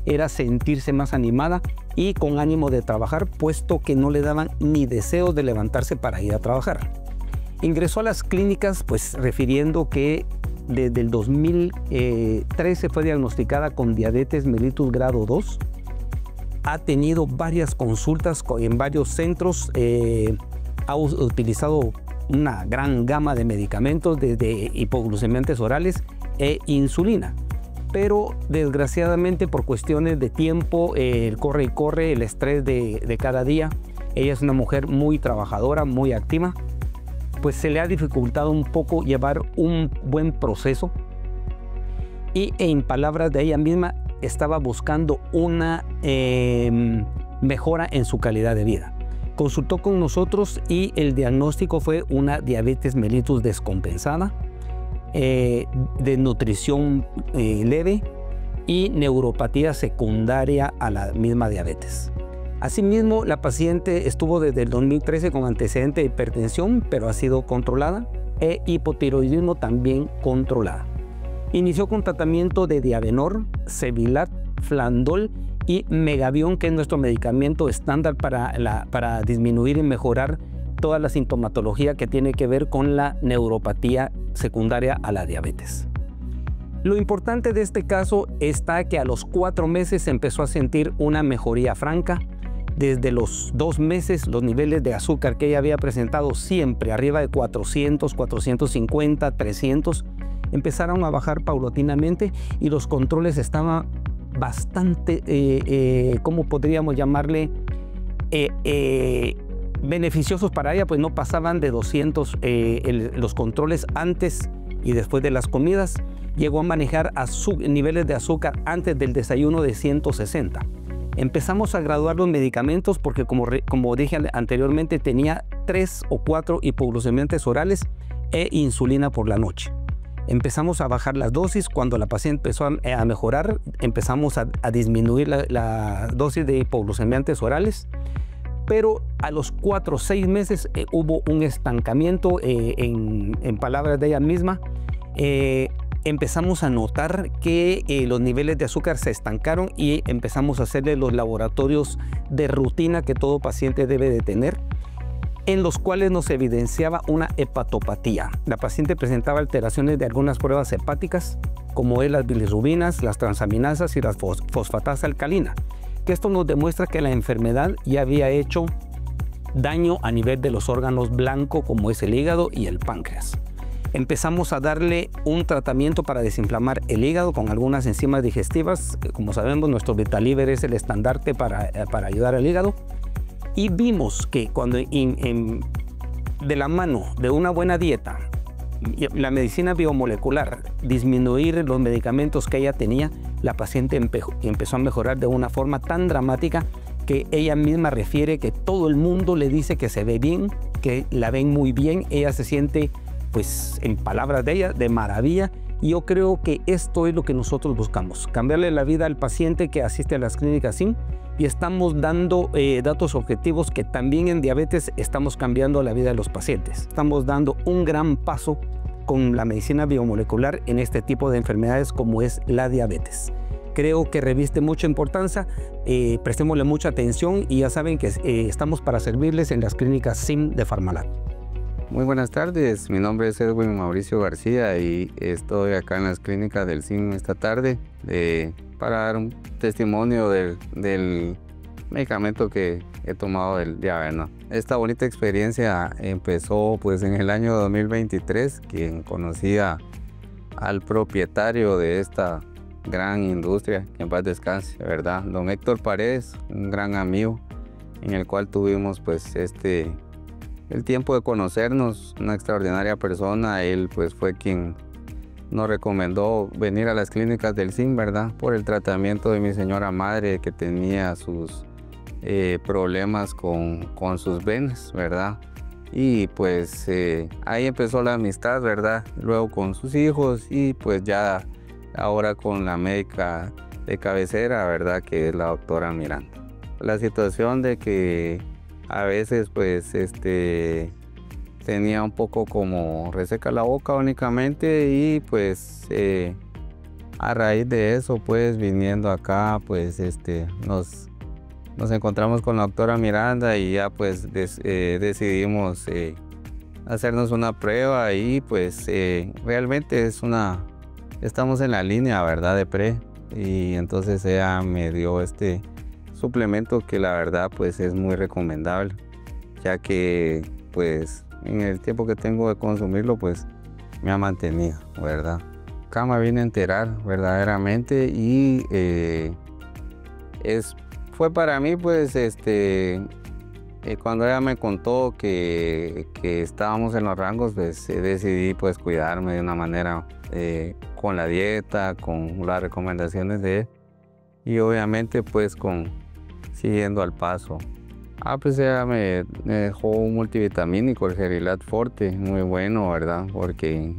era sentirse más animada y con ánimo de trabajar, puesto que no le daban ni deseo de levantarse para ir a trabajar. Ingresó a las clínicas pues refiriendo que desde el 2013 fue diagnosticada con diabetes mellitus grado 2. Ha tenido varias consultas en varios centros, ha utilizado una gran gama de medicamentos desde hipoglucemiantes orales e insulina. Pero desgraciadamente por cuestiones de tiempo, el corre y corre, el estrés de cada día, ella es una mujer muy trabajadora, muy activa, pues se le ha dificultado un poco llevar un buen proceso y en palabras de ella misma estaba buscando una mejora en su calidad de vida. Consultó con nosotros y el diagnóstico fue una diabetes mellitus descompensada, de nutrición leve y neuropatía secundaria a la misma diabetes. Asimismo, la paciente estuvo desde el 2013 con antecedente de hipertensión, pero ha sido controlada, e hipotiroidismo también controlada. Inició con tratamiento de Diavenor, Cevilat, Flandol y Megavion, que es nuestro medicamento estándar para disminuir y mejorar toda la sintomatología que tiene que ver con la neuropatía secundaria a la diabetes. Lo importante de este caso está que a los 4 meses empezó a sentir una mejoría franca. Desde los 2 meses los niveles de azúcar que ella había presentado siempre arriba de 400, 450, 300 empezaron a bajar paulatinamente y los controles estaban bastante, ¿cómo podríamos llamarle? Beneficiosos para ella, pues no pasaban de 200 los controles antes y después de las comidas. Llegó a manejar niveles de azúcar antes del desayuno de 160. Empezamos a graduar los medicamentos porque, como dije anteriormente, tenía 3 o 4 hipoglucemiantes orales e insulina por la noche. Empezamos a bajar las dosis. Cuando la paciente empezó a mejorar, empezamos a disminuir la dosis de hipoglucemiantes orales. Pero a los 4 o 6 meses hubo un estancamiento, en palabras de ella misma. Empezamos a notar que los niveles de azúcar se estancaron y empezamos a hacerle los laboratorios de rutina que todo paciente debe de tener, en los cuales nos evidenciaba una hepatopatía. La paciente presentaba alteraciones de algunas pruebas hepáticas, como las bilirrubinas, las transaminasas y la fosfatasa alcalina, que esto nos demuestra que la enfermedad ya había hecho daño a nivel de los órganos blancos, como es el hígado y el páncreas. Empezamos a darle un tratamiento para desinflamar el hígado con algunas enzimas digestivas. Como sabemos, nuestro Vitaliver es el estandarte para ayudar al hígado. Y vimos que cuando de la mano de una buena dieta, la medicina biomolecular, disminuir los medicamentos que ella tenía, la paciente empezó a mejorar de una forma tan dramática que ella misma refiere que todo el mundo le dice que se ve bien, que la ven muy bien. Ella se siente, pues en palabras de ella, de maravilla. Y yo creo que esto es lo que nosotros buscamos, cambiarle la vida al paciente que asiste a las clínicas SIM, y estamos dando datos objetivos que también en diabetes estamos cambiando la vida de los pacientes. Estamos dando un gran paso con la medicina biomolecular en este tipo de enfermedades como es la diabetes. Creo que reviste mucha importancia, prestémosle mucha atención y ya saben que estamos para servirles en las clínicas SIM de Farmalat. Muy buenas tardes, mi nombre es Edwin Mauricio García y estoy acá en las clínicas del SIM esta tarde para dar un testimonio del medicamento que he tomado del Diavenor. Esta bonita experiencia empezó pues en el año 2023, quien conocía al propietario de esta gran industria, que en paz descanse, ¿verdad? Don Héctor Paredes, un gran amigo, en el cual tuvimos pues el tiempo de conocernos, una extraordinaria persona. Él pues fue quien nos recomendó venir a las clínicas del SIM, ¿verdad? Por el tratamiento de mi señora madre, que tenía sus problemas con sus venas, ¿verdad? Y pues ahí empezó la amistad, ¿verdad? Luego con sus hijos y pues ya ahora con la médica de cabecera, ¿verdad? Que es la doctora Miranda. La situación de que a veces pues tenía un poco como reseca la boca únicamente, y pues a raíz de eso pues viniendo acá pues nos encontramos con la doctora Miranda y ya pues decidimos hacernos una prueba, y pues realmente estamos en la línea, ¿verdad? De pre, y entonces ella me dio este suplemento que la verdad pues es muy recomendable, ya que pues en el tiempo que tengo de consumirlo pues me ha mantenido, ¿verdad? Acá me vine a enterar verdaderamente y fue para mí pues cuando ella me contó que estábamos en los rangos, pues decidí pues cuidarme de una manera con la dieta, con las recomendaciones de él y obviamente pues siguiendo al paso. Pues ella me dejó un multivitamínico, el Gerilat Forte, muy bueno, ¿verdad? Porque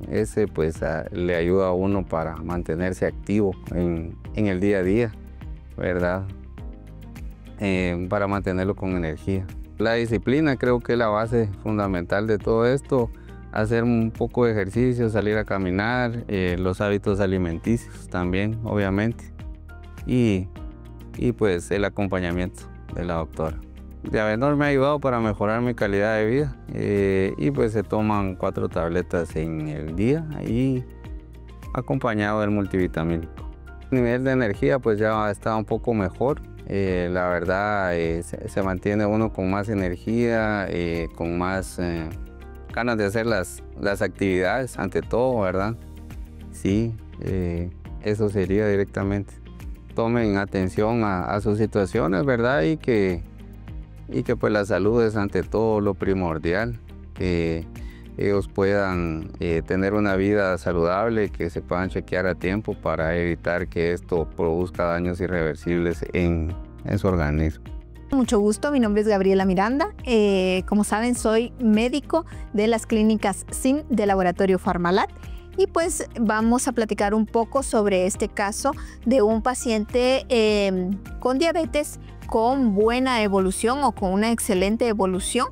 ese pues le ayuda a uno para mantenerse activo en el día a día, ¿verdad? Para mantenerlo con energía. La disciplina creo que es la base fundamental de todo esto. Hacer un poco de ejercicio, salir a caminar, los hábitos alimenticios también, obviamente. Y pues el acompañamiento de la doctora. Diabenor me ha ayudado para mejorar mi calidad de vida y pues se toman 4 tabletas en el día y acompañado del multivitamínico. El nivel de energía pues ya está un poco mejor. La verdad se mantiene uno con más energía, con más ganas de hacer las actividades ante todo, ¿verdad? Sí, eso sería directamente. Tomen atención a sus situaciones, ¿verdad? Y que pues la salud es ante todo lo primordial, que ellos puedan tener una vida saludable, que se puedan chequear a tiempo para evitar que esto produzca daños irreversibles en su organismo. Mucho gusto, mi nombre es Gabriela Miranda. Como saben, soy médico de las clínicas SIM de Laboratorio Pharmalat. Y pues vamos a platicar un poco sobre este caso de un paciente con diabetes con buena evolución o con una excelente evolución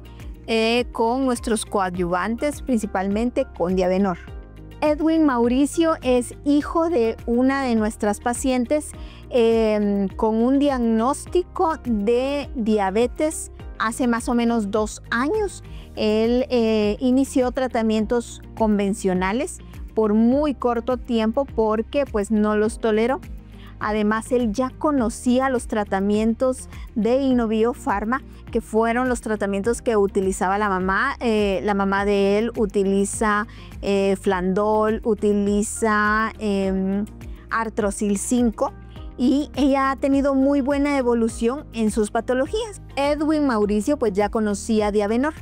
con nuestros coadyuvantes, principalmente con Diabenor. Edwin Mauricio es hijo de una de nuestras pacientes con un diagnóstico de diabetes hace más o menos 2 años. Él inició tratamientos convencionales por muy corto tiempo porque pues no los toleró. Además, él ya conocía los tratamientos de Innovio Pharma, que fueron los tratamientos que utilizaba la mamá. La mamá de él utiliza Flandol, utiliza Artrosil 5 y ella ha tenido muy buena evolución en sus patologías. Edwin Mauricio pues ya conocía Diabenor.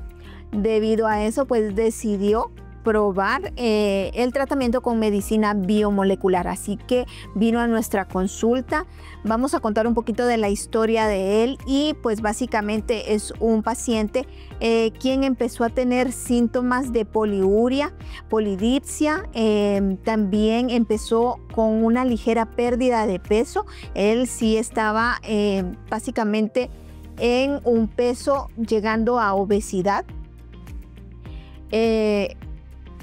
Debido a eso pues decidió probar el tratamiento con medicina biomolecular, así que vino a nuestra consulta. Vamos a contar un poquito de la historia de él y pues básicamente es un paciente quien empezó a tener síntomas de poliuria, polidipsia, también empezó con una ligera pérdida de peso. Él sí estaba básicamente en un peso llegando a obesidad.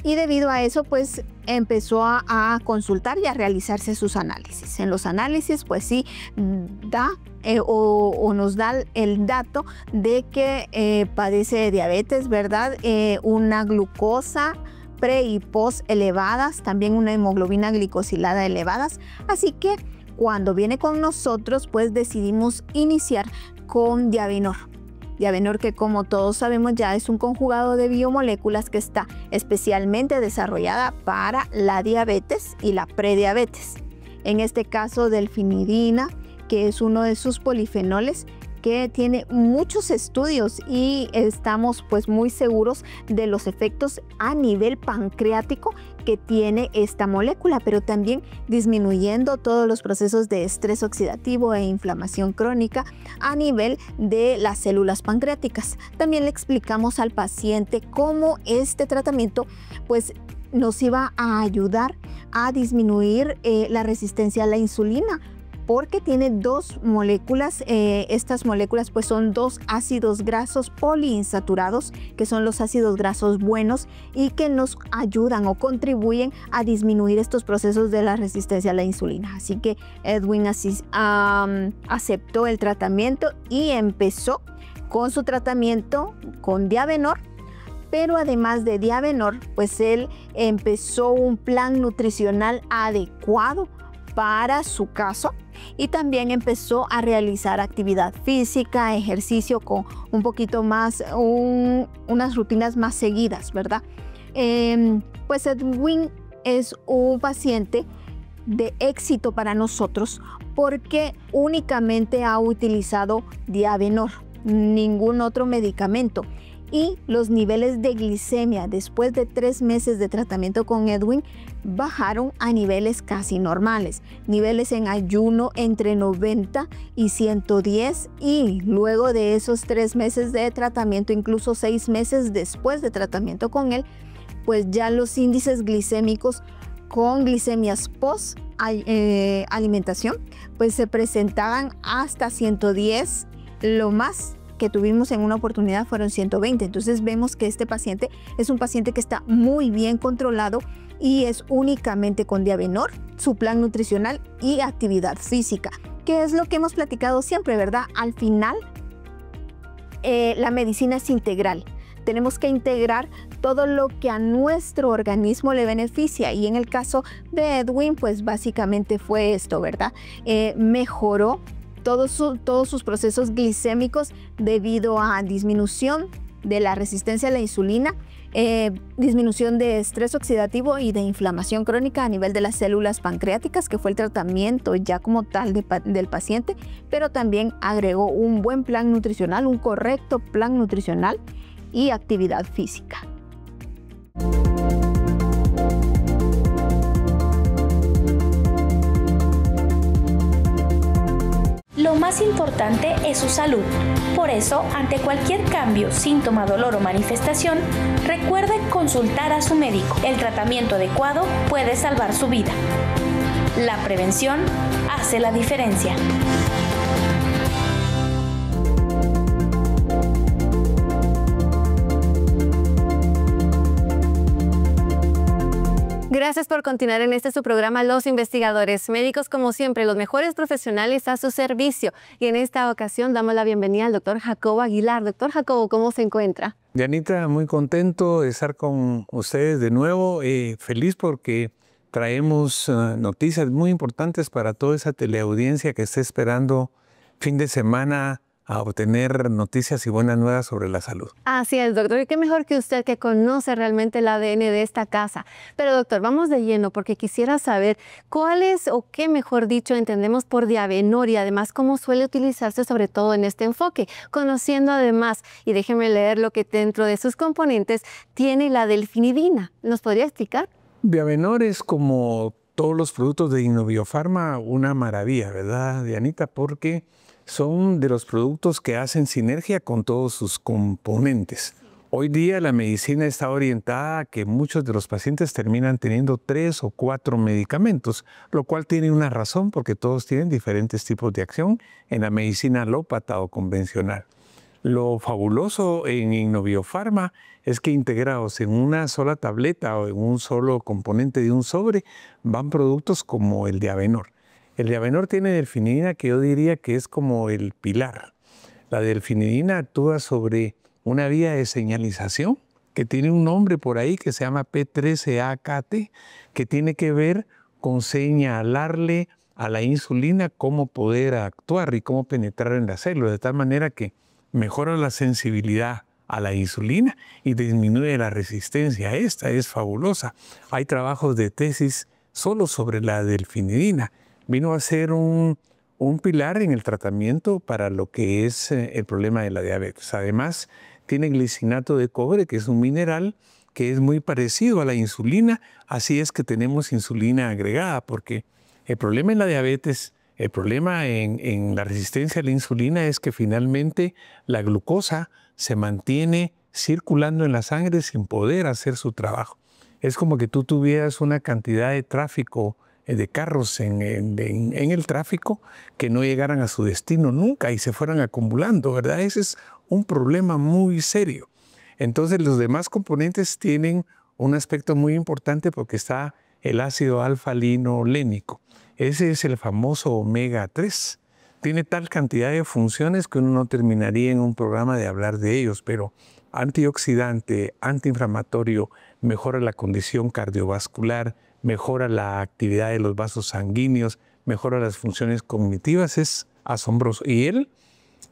Y debido a eso, pues empezó a consultar y a realizarse sus análisis. En los análisis, pues sí, da nos da el dato de que padece de diabetes, ¿verdad? Una glucosa pre y post elevadas, también una hemoglobina glicosilada elevadas. Así que cuando viene con nosotros, pues decidimos iniciar con Diabenor. Diabenor, que como todos sabemos ya es un conjugado de biomoléculas que está especialmente desarrollada para la diabetes y la prediabetes. En este caso, delfinidina, que es uno de sus polifenoles que tiene muchos estudios y estamos pues muy seguros de los efectos a nivel pancreático que tiene esta molécula, pero también disminuyendo todos los procesos de estrés oxidativo e inflamación crónica a nivel de las células pancreáticas. También le explicamos al paciente cómo este tratamiento pues nos iba a ayudar a disminuir la resistencia a la insulina, porque tiene 2 moléculas. Estas moléculas pues son 2 ácidos grasos poliinsaturados, que son los ácidos grasos buenos y que nos ayudan o contribuyen a disminuir estos procesos de la resistencia a la insulina. Así que Edwin aceptó el tratamiento y empezó con su tratamiento con Diabenor. Pero además de Diabenor, pues él empezó un plan nutricional adecuado para su caso y también empezó a realizar actividad física, ejercicio con un poquito más, unas rutinas más seguidas, ¿verdad? Pues Edwin es un paciente de éxito para nosotros porque únicamente ha utilizado Diabenor. ningún otro medicamento. Y los niveles de glicemia después de 3 meses de tratamiento con Edwin bajaron a niveles casi normales, niveles en ayuno entre 90 y 110, y luego de esos 3 meses de tratamiento, incluso 6 meses después de tratamiento con él, pues ya los índices glicémicos con glicemias post alimentación pues se presentaban hasta 110, lo más que tuvimos en una oportunidad fueron 120. Entonces vemos que este paciente es un paciente que está muy bien controlado y es únicamente con Diabenor, su plan nutricional y actividad física, que es lo que hemos platicado siempre, ¿verdad? Al final, la medicina es integral. Tenemos que integrar todo lo que a nuestro organismo le beneficia, y en el caso de Edwin, pues básicamente fue esto, ¿verdad? Mejoró todos sus procesos glicémicos debido a disminución de la resistencia a la insulina, disminución de estrés oxidativo y de inflamación crónica a nivel de las células pancreáticas, que fue el tratamiento ya como tal del paciente, pero también agregó un buen plan nutricional, un correcto plan nutricional y actividad física. Lo más importante es su salud. Por eso, ante cualquier cambio, síntoma, dolor o manifestación, recuerde consultar a su médico. El tratamiento adecuado puede salvar su vida. La prevención hace la diferencia. Gracias por continuar en su programa Los Investigadores Médicos. Como siempre, los mejores profesionales a su servicio. Y en esta ocasión damos la bienvenida al doctor Jacobo Aguilar. Doctor Jacobo, ¿cómo se encuentra? Dianita, muy contento de estar con ustedes de nuevo. Feliz porque traemos noticias muy importantes para toda esa teleaudiencia que está esperando fin de semana a obtener noticias y buenas nuevas sobre la salud. Así es, doctor. Y qué mejor que usted, que conoce realmente el ADN de esta casa. Pero, doctor, vamos de lleno porque quisiera saber cuál es, o qué mejor dicho, entendemos por Diabenor, y además cómo suele utilizarse sobre todo en este enfoque, conociendo además, y déjeme leer lo que dentro de sus componentes tiene la delfinidina. ¿Nos podría explicar? Diabenor es, como todos los productos de Innoviofarma, una maravilla, ¿verdad, Dianita? Porque son de los productos que hacen sinergia con todos sus componentes. Hoy día la medicina está orientada a que muchos de los pacientes terminan teniendo 3 o 4 medicamentos, lo cual tiene una razón porque todos tienen diferentes tipos de acción en la medicina alópata o convencional. Lo fabuloso en Innoviofarma es que integrados en una sola tableta o en un solo componente de un sobre van productos como el Diabenor. El Diabenor tiene delfinidina, que yo diría que es como el pilar. La delfinidina actúa sobre una vía de señalización que tiene un nombre por ahí que se llama P13AKT, que tiene que ver con señalarle a la insulina cómo poder actuar y cómo penetrar en la célula, de tal manera que mejora la sensibilidad a la insulina y disminuye la resistencia. Esta es fabulosa. Hay trabajos de tesis solo sobre la delfinidina. Vino a ser un pilar en el tratamiento para lo que es el problema de la diabetes. Además, tiene glicinato de cobre, que es un mineral que es muy parecido a la insulina. Así es que tenemos insulina agregada, porque el problema en la diabetes, el problema en la resistencia a la insulina es que finalmente la glucosa se mantiene circulando en la sangre sin poder hacer su trabajo. Es como que tú tuvieras una cantidad de tráfico de carros en el tráfico que no llegaran a su destino nunca y se fueran acumulando, ¿verdad? Ese es un problema muy serio. Entonces los demás componentes tienen un aspecto muy importante porque está el ácido alfa-linolénico. Ese es el famoso omega 3. Tiene tal cantidad de funciones que uno no terminaría en un programa de hablar de ellos, pero antioxidante, antiinflamatorio, mejora la condición cardiovascular, mejora la actividad de los vasos sanguíneos, mejora las funciones cognitivas, es asombroso. Y él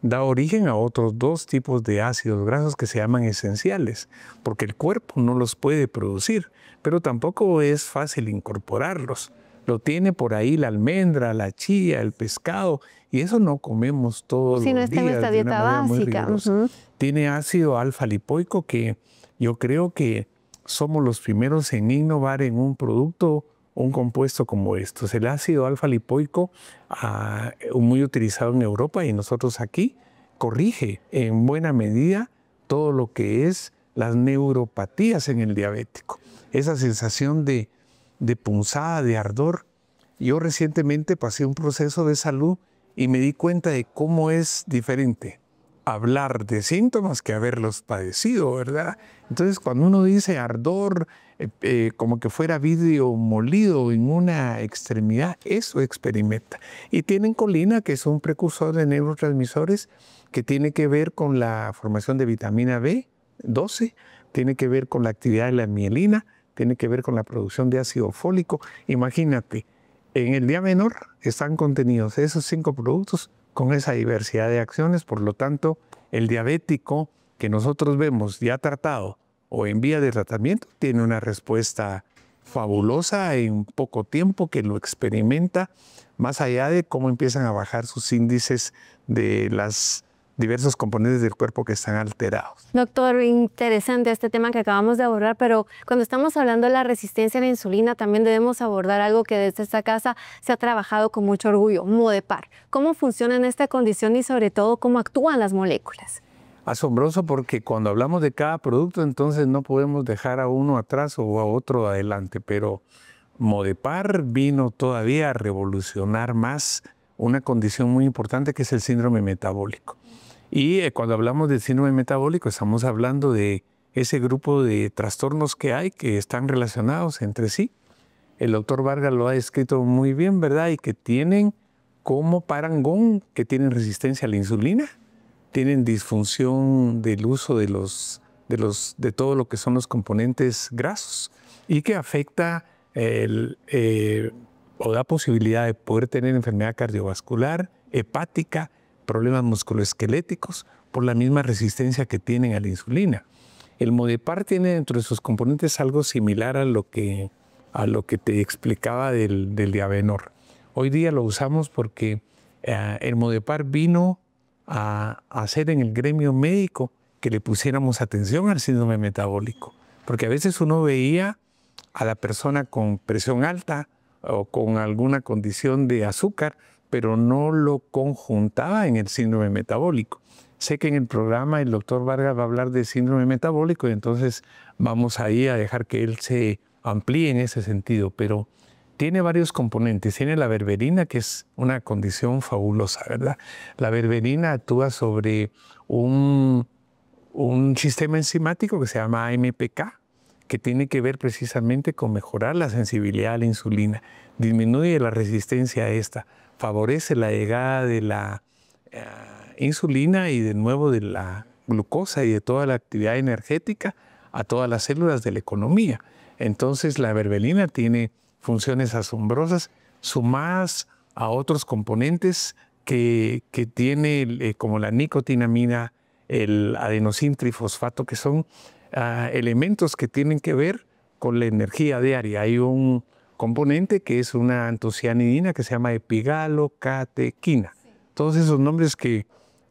da origen a otros 2 tipos de ácidos grasos que se llaman esenciales, porque el cuerpo no los puede producir, pero tampoco es fácil incorporarlos. lo tiene por ahí la almendra, la chía, el pescado, y eso no comemos todos Si no los está en días nuestra de una dieta manera muy básica. rigurosa. Tiene ácido alfa-lipoico, que yo creo que somos los primeros en innovar en un producto, un compuesto como estos. El ácido alfa-lipoico, muy utilizado en Europa y nosotros aquí, corrige en buena medida todo lo que es las neuropatías en el diabético. Esa sensación de punzada, de ardor. Yo recientemente pasé un proceso de salud y me di cuenta de cómo es diferente hablar de síntomas que haberlos padecido, ¿verdad? Entonces, cuando uno dice ardor, como que fuera vidrio molido en una extremidad, eso experimenta. Y tienen colina, que es un precursor de neurotransmisores que tiene que ver con la formación de vitamina B12, tiene que ver con la actividad de la mielina, tiene que ver con la producción de ácido fólico. Imagínate, en el día menor están contenidos esos 5 productos con esa diversidad de acciones. Por lo tanto, el diabético que nosotros vemos ya tratado o en vía de tratamiento tiene una respuesta fabulosa en poco tiempo, que lo experimenta, más allá de cómo empiezan a bajar sus índices de las diversos componentes del cuerpo que están alterados. Doctor, interesante este tema que acabamos de abordar, pero cuando estamos hablando de la resistencia a la insulina, también debemos abordar algo que desde esta casa se ha trabajado con mucho orgullo, Modepar. ¿Cómo funciona en esta condición y sobre todo cómo actúan las moléculas? Asombroso, porque cuando hablamos de cada producto, entonces no podemos dejar a uno atrás o a otro adelante, pero Modepar vino todavía a revolucionar más una condición muy importante, que es el síndrome metabólico. Y cuando hablamos del síndrome metabólico, estamos hablando de ese grupo de trastornos que hay, que están relacionados entre sí. El doctor Vargas lo ha descrito muy bien, ¿verdad? Y que tienen como parangón, que tienen resistencia a la insulina, tienen disfunción del uso de todo lo que son los componentes grasos, y que afecta o da posibilidad de poder tener enfermedad cardiovascular, hepática, problemas musculoesqueléticos, por la misma resistencia que tienen a la insulina. El Modepar tiene dentro de sus componentes algo similar a lo que te explicaba del Diabenor. Hoy día lo usamos porque el Modepar vino a hacer en el gremio médico que le pusiéramos atención al síndrome metabólico. Porque a veces uno veía a la persona con presión alta o con alguna condición de azúcar, pero no lo conjuntaba en el síndrome metabólico. Sé que en el programa el doctor Vargas va a hablar de síndrome metabólico, y entonces vamos ahí a dejar que él se amplíe en ese sentido, pero tiene varios componentes. Tiene la berberina, que es una condición fabulosa, ¿verdad? La berberina actúa sobre un sistema enzimático que se llama AMPK, que tiene que ver precisamente con mejorar la sensibilidad a la insulina, disminuye la resistencia a esta, favorece la llegada de la insulina y de nuevo de la glucosa y de toda la actividad energética a todas las células de la economía. Entonces la berberina tiene funciones asombrosas, sumadas a otros componentes que tiene, como la nicotinamina, el adenosíntrifosfato, que son elementos que tienen que ver con la energía diaria. Hay un componente que es una antocianidina que se llama epigalocatequina. Sí. Todos esos nombres que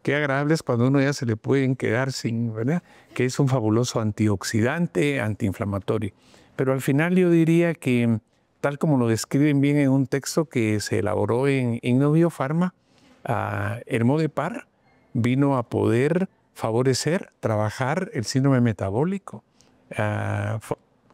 agradables cuando uno ya se le pueden quedar sin, ¿verdad? Que es un fabuloso antioxidante, antiinflamatorio. Pero al final yo diría que, tal como lo describen bien en un texto que se elaboró en Innoviofarma, el Modepar vino a poder favorecer, trabajar el síndrome metabólico,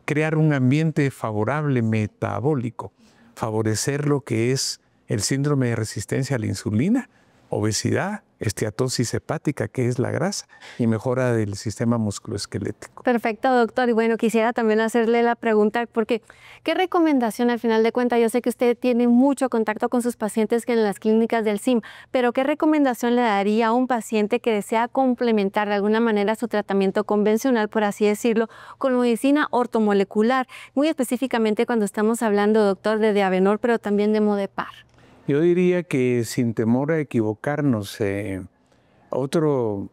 crear un ambiente favorable metabólico, favorecer lo que es el síndrome de resistencia a la insulina, obesidad, esteatosis hepática, que es la grasa, y mejora del sistema musculoesquelético. Perfecto, doctor. Y bueno, quisiera también hacerle la pregunta, porque ¿qué recomendación al final de cuentas? Yo sé que usted tiene mucho contacto con sus pacientes que en las clínicas del CIM, pero ¿qué recomendación le daría a un paciente que desea complementar de alguna manera su tratamiento convencional, por así decirlo, con medicina ortomolecular? Muy específicamente cuando estamos hablando, doctor, de Diabenor, pero también de Modepar. Yo diría que, sin temor a equivocarnos, otro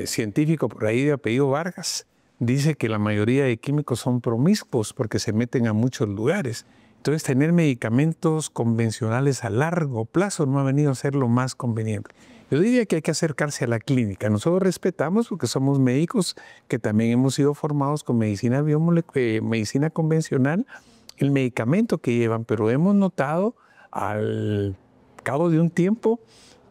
científico por ahí de apellido Vargas dice que la mayoría de químicos son promiscuos porque se meten a muchos lugares. Entonces, tener medicamentos convencionales a largo plazo no ha venido a ser lo más conveniente. Yo diría que hay que acercarse a la clínica. Nosotros respetamos porque somos médicos que también hemos sido formados con medicina medicina convencional, el medicamento que llevan, pero hemos notado al cabo de un tiempo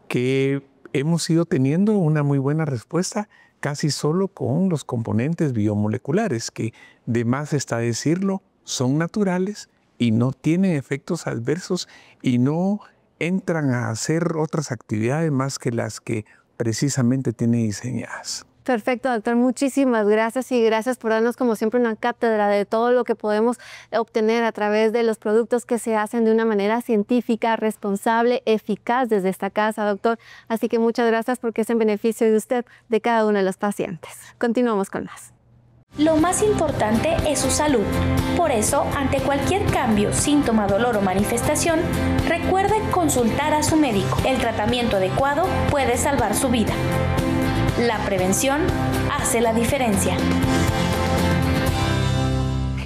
que hemos ido teniendo una muy buena respuesta casi solo con los componentes biomoleculares, que de más está decirlo, son naturales y no tienen efectos adversos y no entran a hacer otras actividades más que las que precisamente tiene diseñadas. Perfecto, doctor. Muchísimas gracias y gracias por darnos como siempre una cátedra de todo lo que podemos obtener a través de los productos que se hacen de una manera científica, responsable, eficaz desde esta casa, doctor. Así que muchas gracias porque es en beneficio de usted, de cada uno de los pacientes. Continuamos con más. Lo más importante es su salud. Por eso, ante cualquier cambio, síntoma, dolor o manifestación, recuerde consultar a su médico. El tratamiento adecuado puede salvar su vida. La prevención hace la diferencia.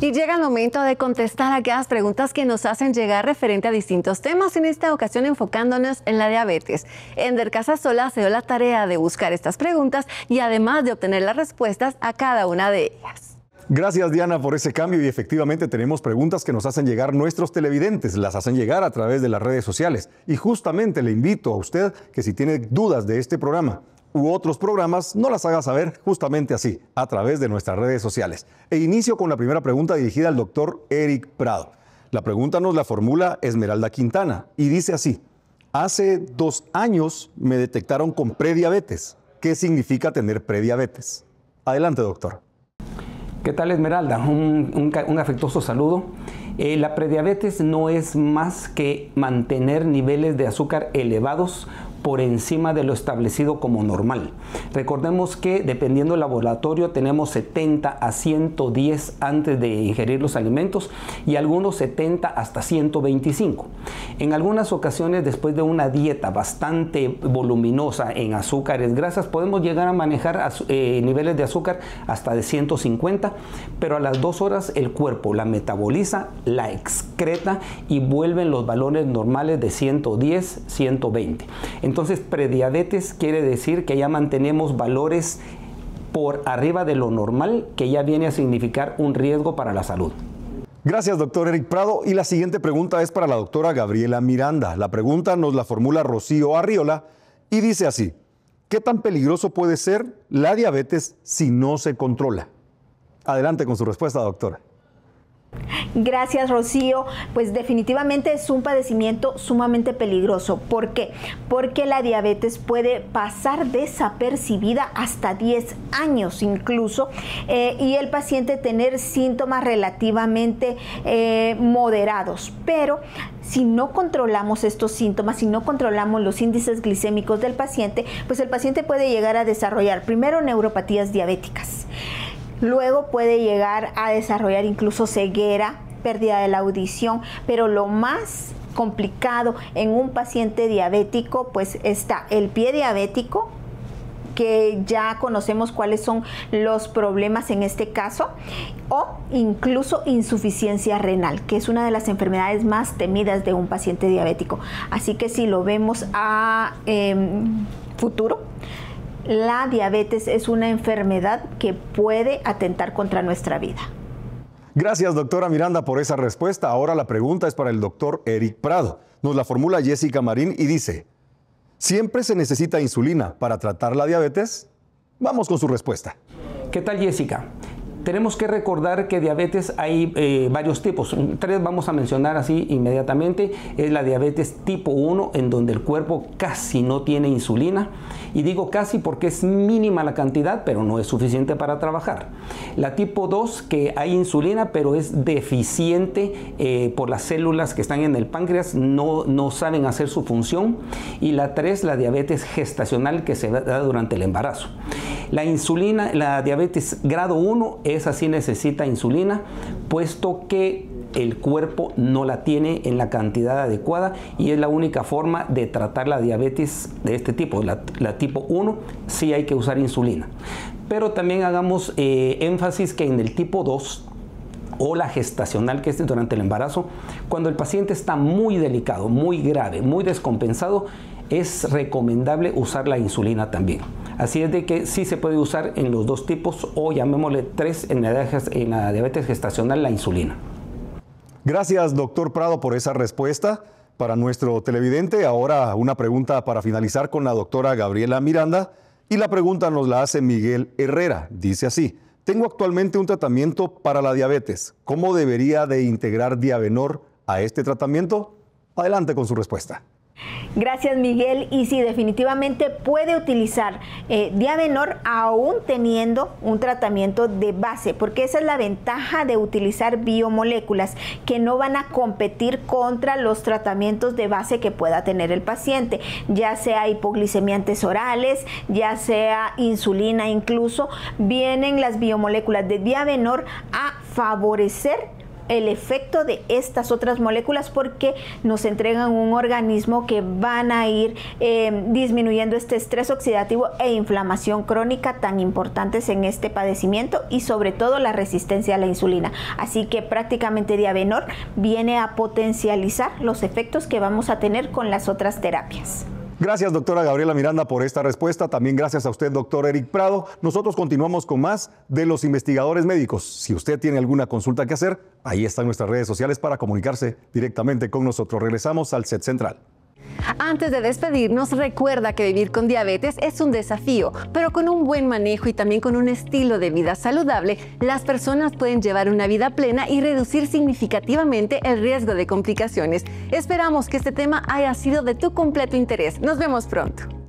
Y llega el momento de contestar aquellas preguntas que nos hacen llegar referente a distintos temas, en esta ocasión enfocándonos en la diabetes. Ender Casasola se dio la tarea de buscar estas preguntas y además de obtener las respuestas a cada una de ellas. Gracias, Diana, por ese cambio, y efectivamente tenemos preguntas que nos hacen llegar nuestros televidentes, las hacen llegar a través de las redes sociales, y justamente le invito a usted que si tiene dudas de este programa u otros programas, no las haga saber justamente así, a través de nuestras redes sociales. E inicio con la primera pregunta dirigida al doctor Eric Prado. La pregunta nos la formula Esmeralda Quintana y dice así: hace 2 años me detectaron con prediabetes. ¿Qué significa tener prediabetes? Adelante, doctor. ¿Qué tal, Esmeralda? Un afectuoso saludo. La prediabetes no es más que mantener niveles de azúcar elevados por encima de lo establecido como normal. Recordemos que dependiendo del laboratorio tenemos 70 a 110 antes de ingerir los alimentos y algunos 70 hasta 125. En algunas ocasiones, después de una dieta bastante voluminosa en azúcares grasas, podemos llegar a manejar niveles de azúcar hasta de 150, pero a las 2 horas el cuerpo la metaboliza, la excreta y vuelven los valores normales de 110, 120. Entonces, prediabetes quiere decir que ya mantenemos valores por arriba de lo normal, que ya viene a significar un riesgo para la salud. Gracias, doctor Eric Prado. Y la siguiente pregunta es para la doctora Gabriela Miranda. La pregunta nos la formula Rocío Arriola y dice así: ¿qué tan peligroso puede ser la diabetes si no se controla? Adelante con su respuesta, doctora. Gracias, Rocío. Pues definitivamente es un padecimiento sumamente peligroso. ¿Por qué? Porque la diabetes puede pasar desapercibida hasta 10 años incluso, y el paciente tener síntomas relativamente moderados. Pero si no controlamos estos síntomas, si no controlamos los índices glicémicos del paciente, pues el paciente puede llegar a desarrollar primero neuropatías diabéticas. Luego puede llegar a desarrollar incluso ceguera, pérdida de la audición, pero lo más complicado en un paciente diabético, pues está el pie diabético, que ya conocemos cuáles son los problemas en este caso, o incluso insuficiencia renal, que es una de las enfermedades más temidas de un paciente diabético. Así que si lo vemos a futuro, la diabetes es una enfermedad que puede atentar contra nuestra vida. Gracias, doctora Miranda, por esa respuesta. Ahora la pregunta es para el doctor Eric Prado. Nos la formula Jessica Marín y dice: ¿siempre se necesita insulina para tratar la diabetes? Vamos con su respuesta. ¿Qué tal, Jessica? Tenemos que recordar que diabetes hay varios tipos. 3 vamos a mencionar así inmediatamente. Es la diabetes tipo 1, en donde el cuerpo casi no tiene insulina. Y digo casi porque es mínima la cantidad, pero no es suficiente para trabajar. La tipo 2, que hay insulina, pero es deficiente por las células que están en el páncreas, no saben hacer su función. Y la 3, la diabetes gestacional, que se da durante el embarazo. La insulina, la diabetes grado 1, esa sí necesita insulina, puesto que el cuerpo no la tiene en la cantidad adecuada y es la única forma de tratar la diabetes de este tipo. La tipo 1 sí hay que usar insulina. Pero también hagamos énfasis que en el tipo 2 o la gestacional, que es durante el embarazo, cuando el paciente está muy delicado, muy grave, muy descompensado, es recomendable usar la insulina también. Así es de que sí se puede usar en los dos tipos, o llamémosle 3 en la diabetes gestacional, la insulina. Gracias, doctor Prado, por esa respuesta. Para nuestro televidente, ahora una pregunta para finalizar con la doctora Gabriela Miranda. Y la pregunta nos la hace Miguel Herrera. Dice así: tengo actualmente un tratamiento para la diabetes. ¿Cómo debería de integrar Diabenor a este tratamiento? Adelante con su respuesta. Gracias, Miguel. Y sí, definitivamente puede utilizar Diabenor aún teniendo un tratamiento de base, porque esa es la ventaja de utilizar biomoléculas, que no van a competir contra los tratamientos de base que pueda tener el paciente, ya sea hipoglicemiantes orales, ya sea insulina incluso. Vienen las biomoléculas de Diabenor a favorecer el efecto de estas otras moléculas, porque nos entregan un organismo que van a ir disminuyendo este estrés oxidativo e inflamación crónica tan importantes en este padecimiento, y sobre todo la resistencia a la insulina. Así que prácticamente Diabenor viene a potencializar los efectos que vamos a tener con las otras terapias. Gracias, doctora Gabriela Miranda, por esta respuesta. También gracias a usted, doctor Eric Prado. Nosotros continuamos con más de los investigadores médicos. Si usted tiene alguna consulta que hacer, ahí están nuestras redes sociales para comunicarse directamente con nosotros. Regresamos al set central. Antes de despedirnos, recuerda que vivir con diabetes es un desafío, pero con un buen manejo y también con un estilo de vida saludable, las personas pueden llevar una vida plena y reducir significativamente el riesgo de complicaciones. Esperamos que este tema haya sido de tu completo interés. Nos vemos pronto.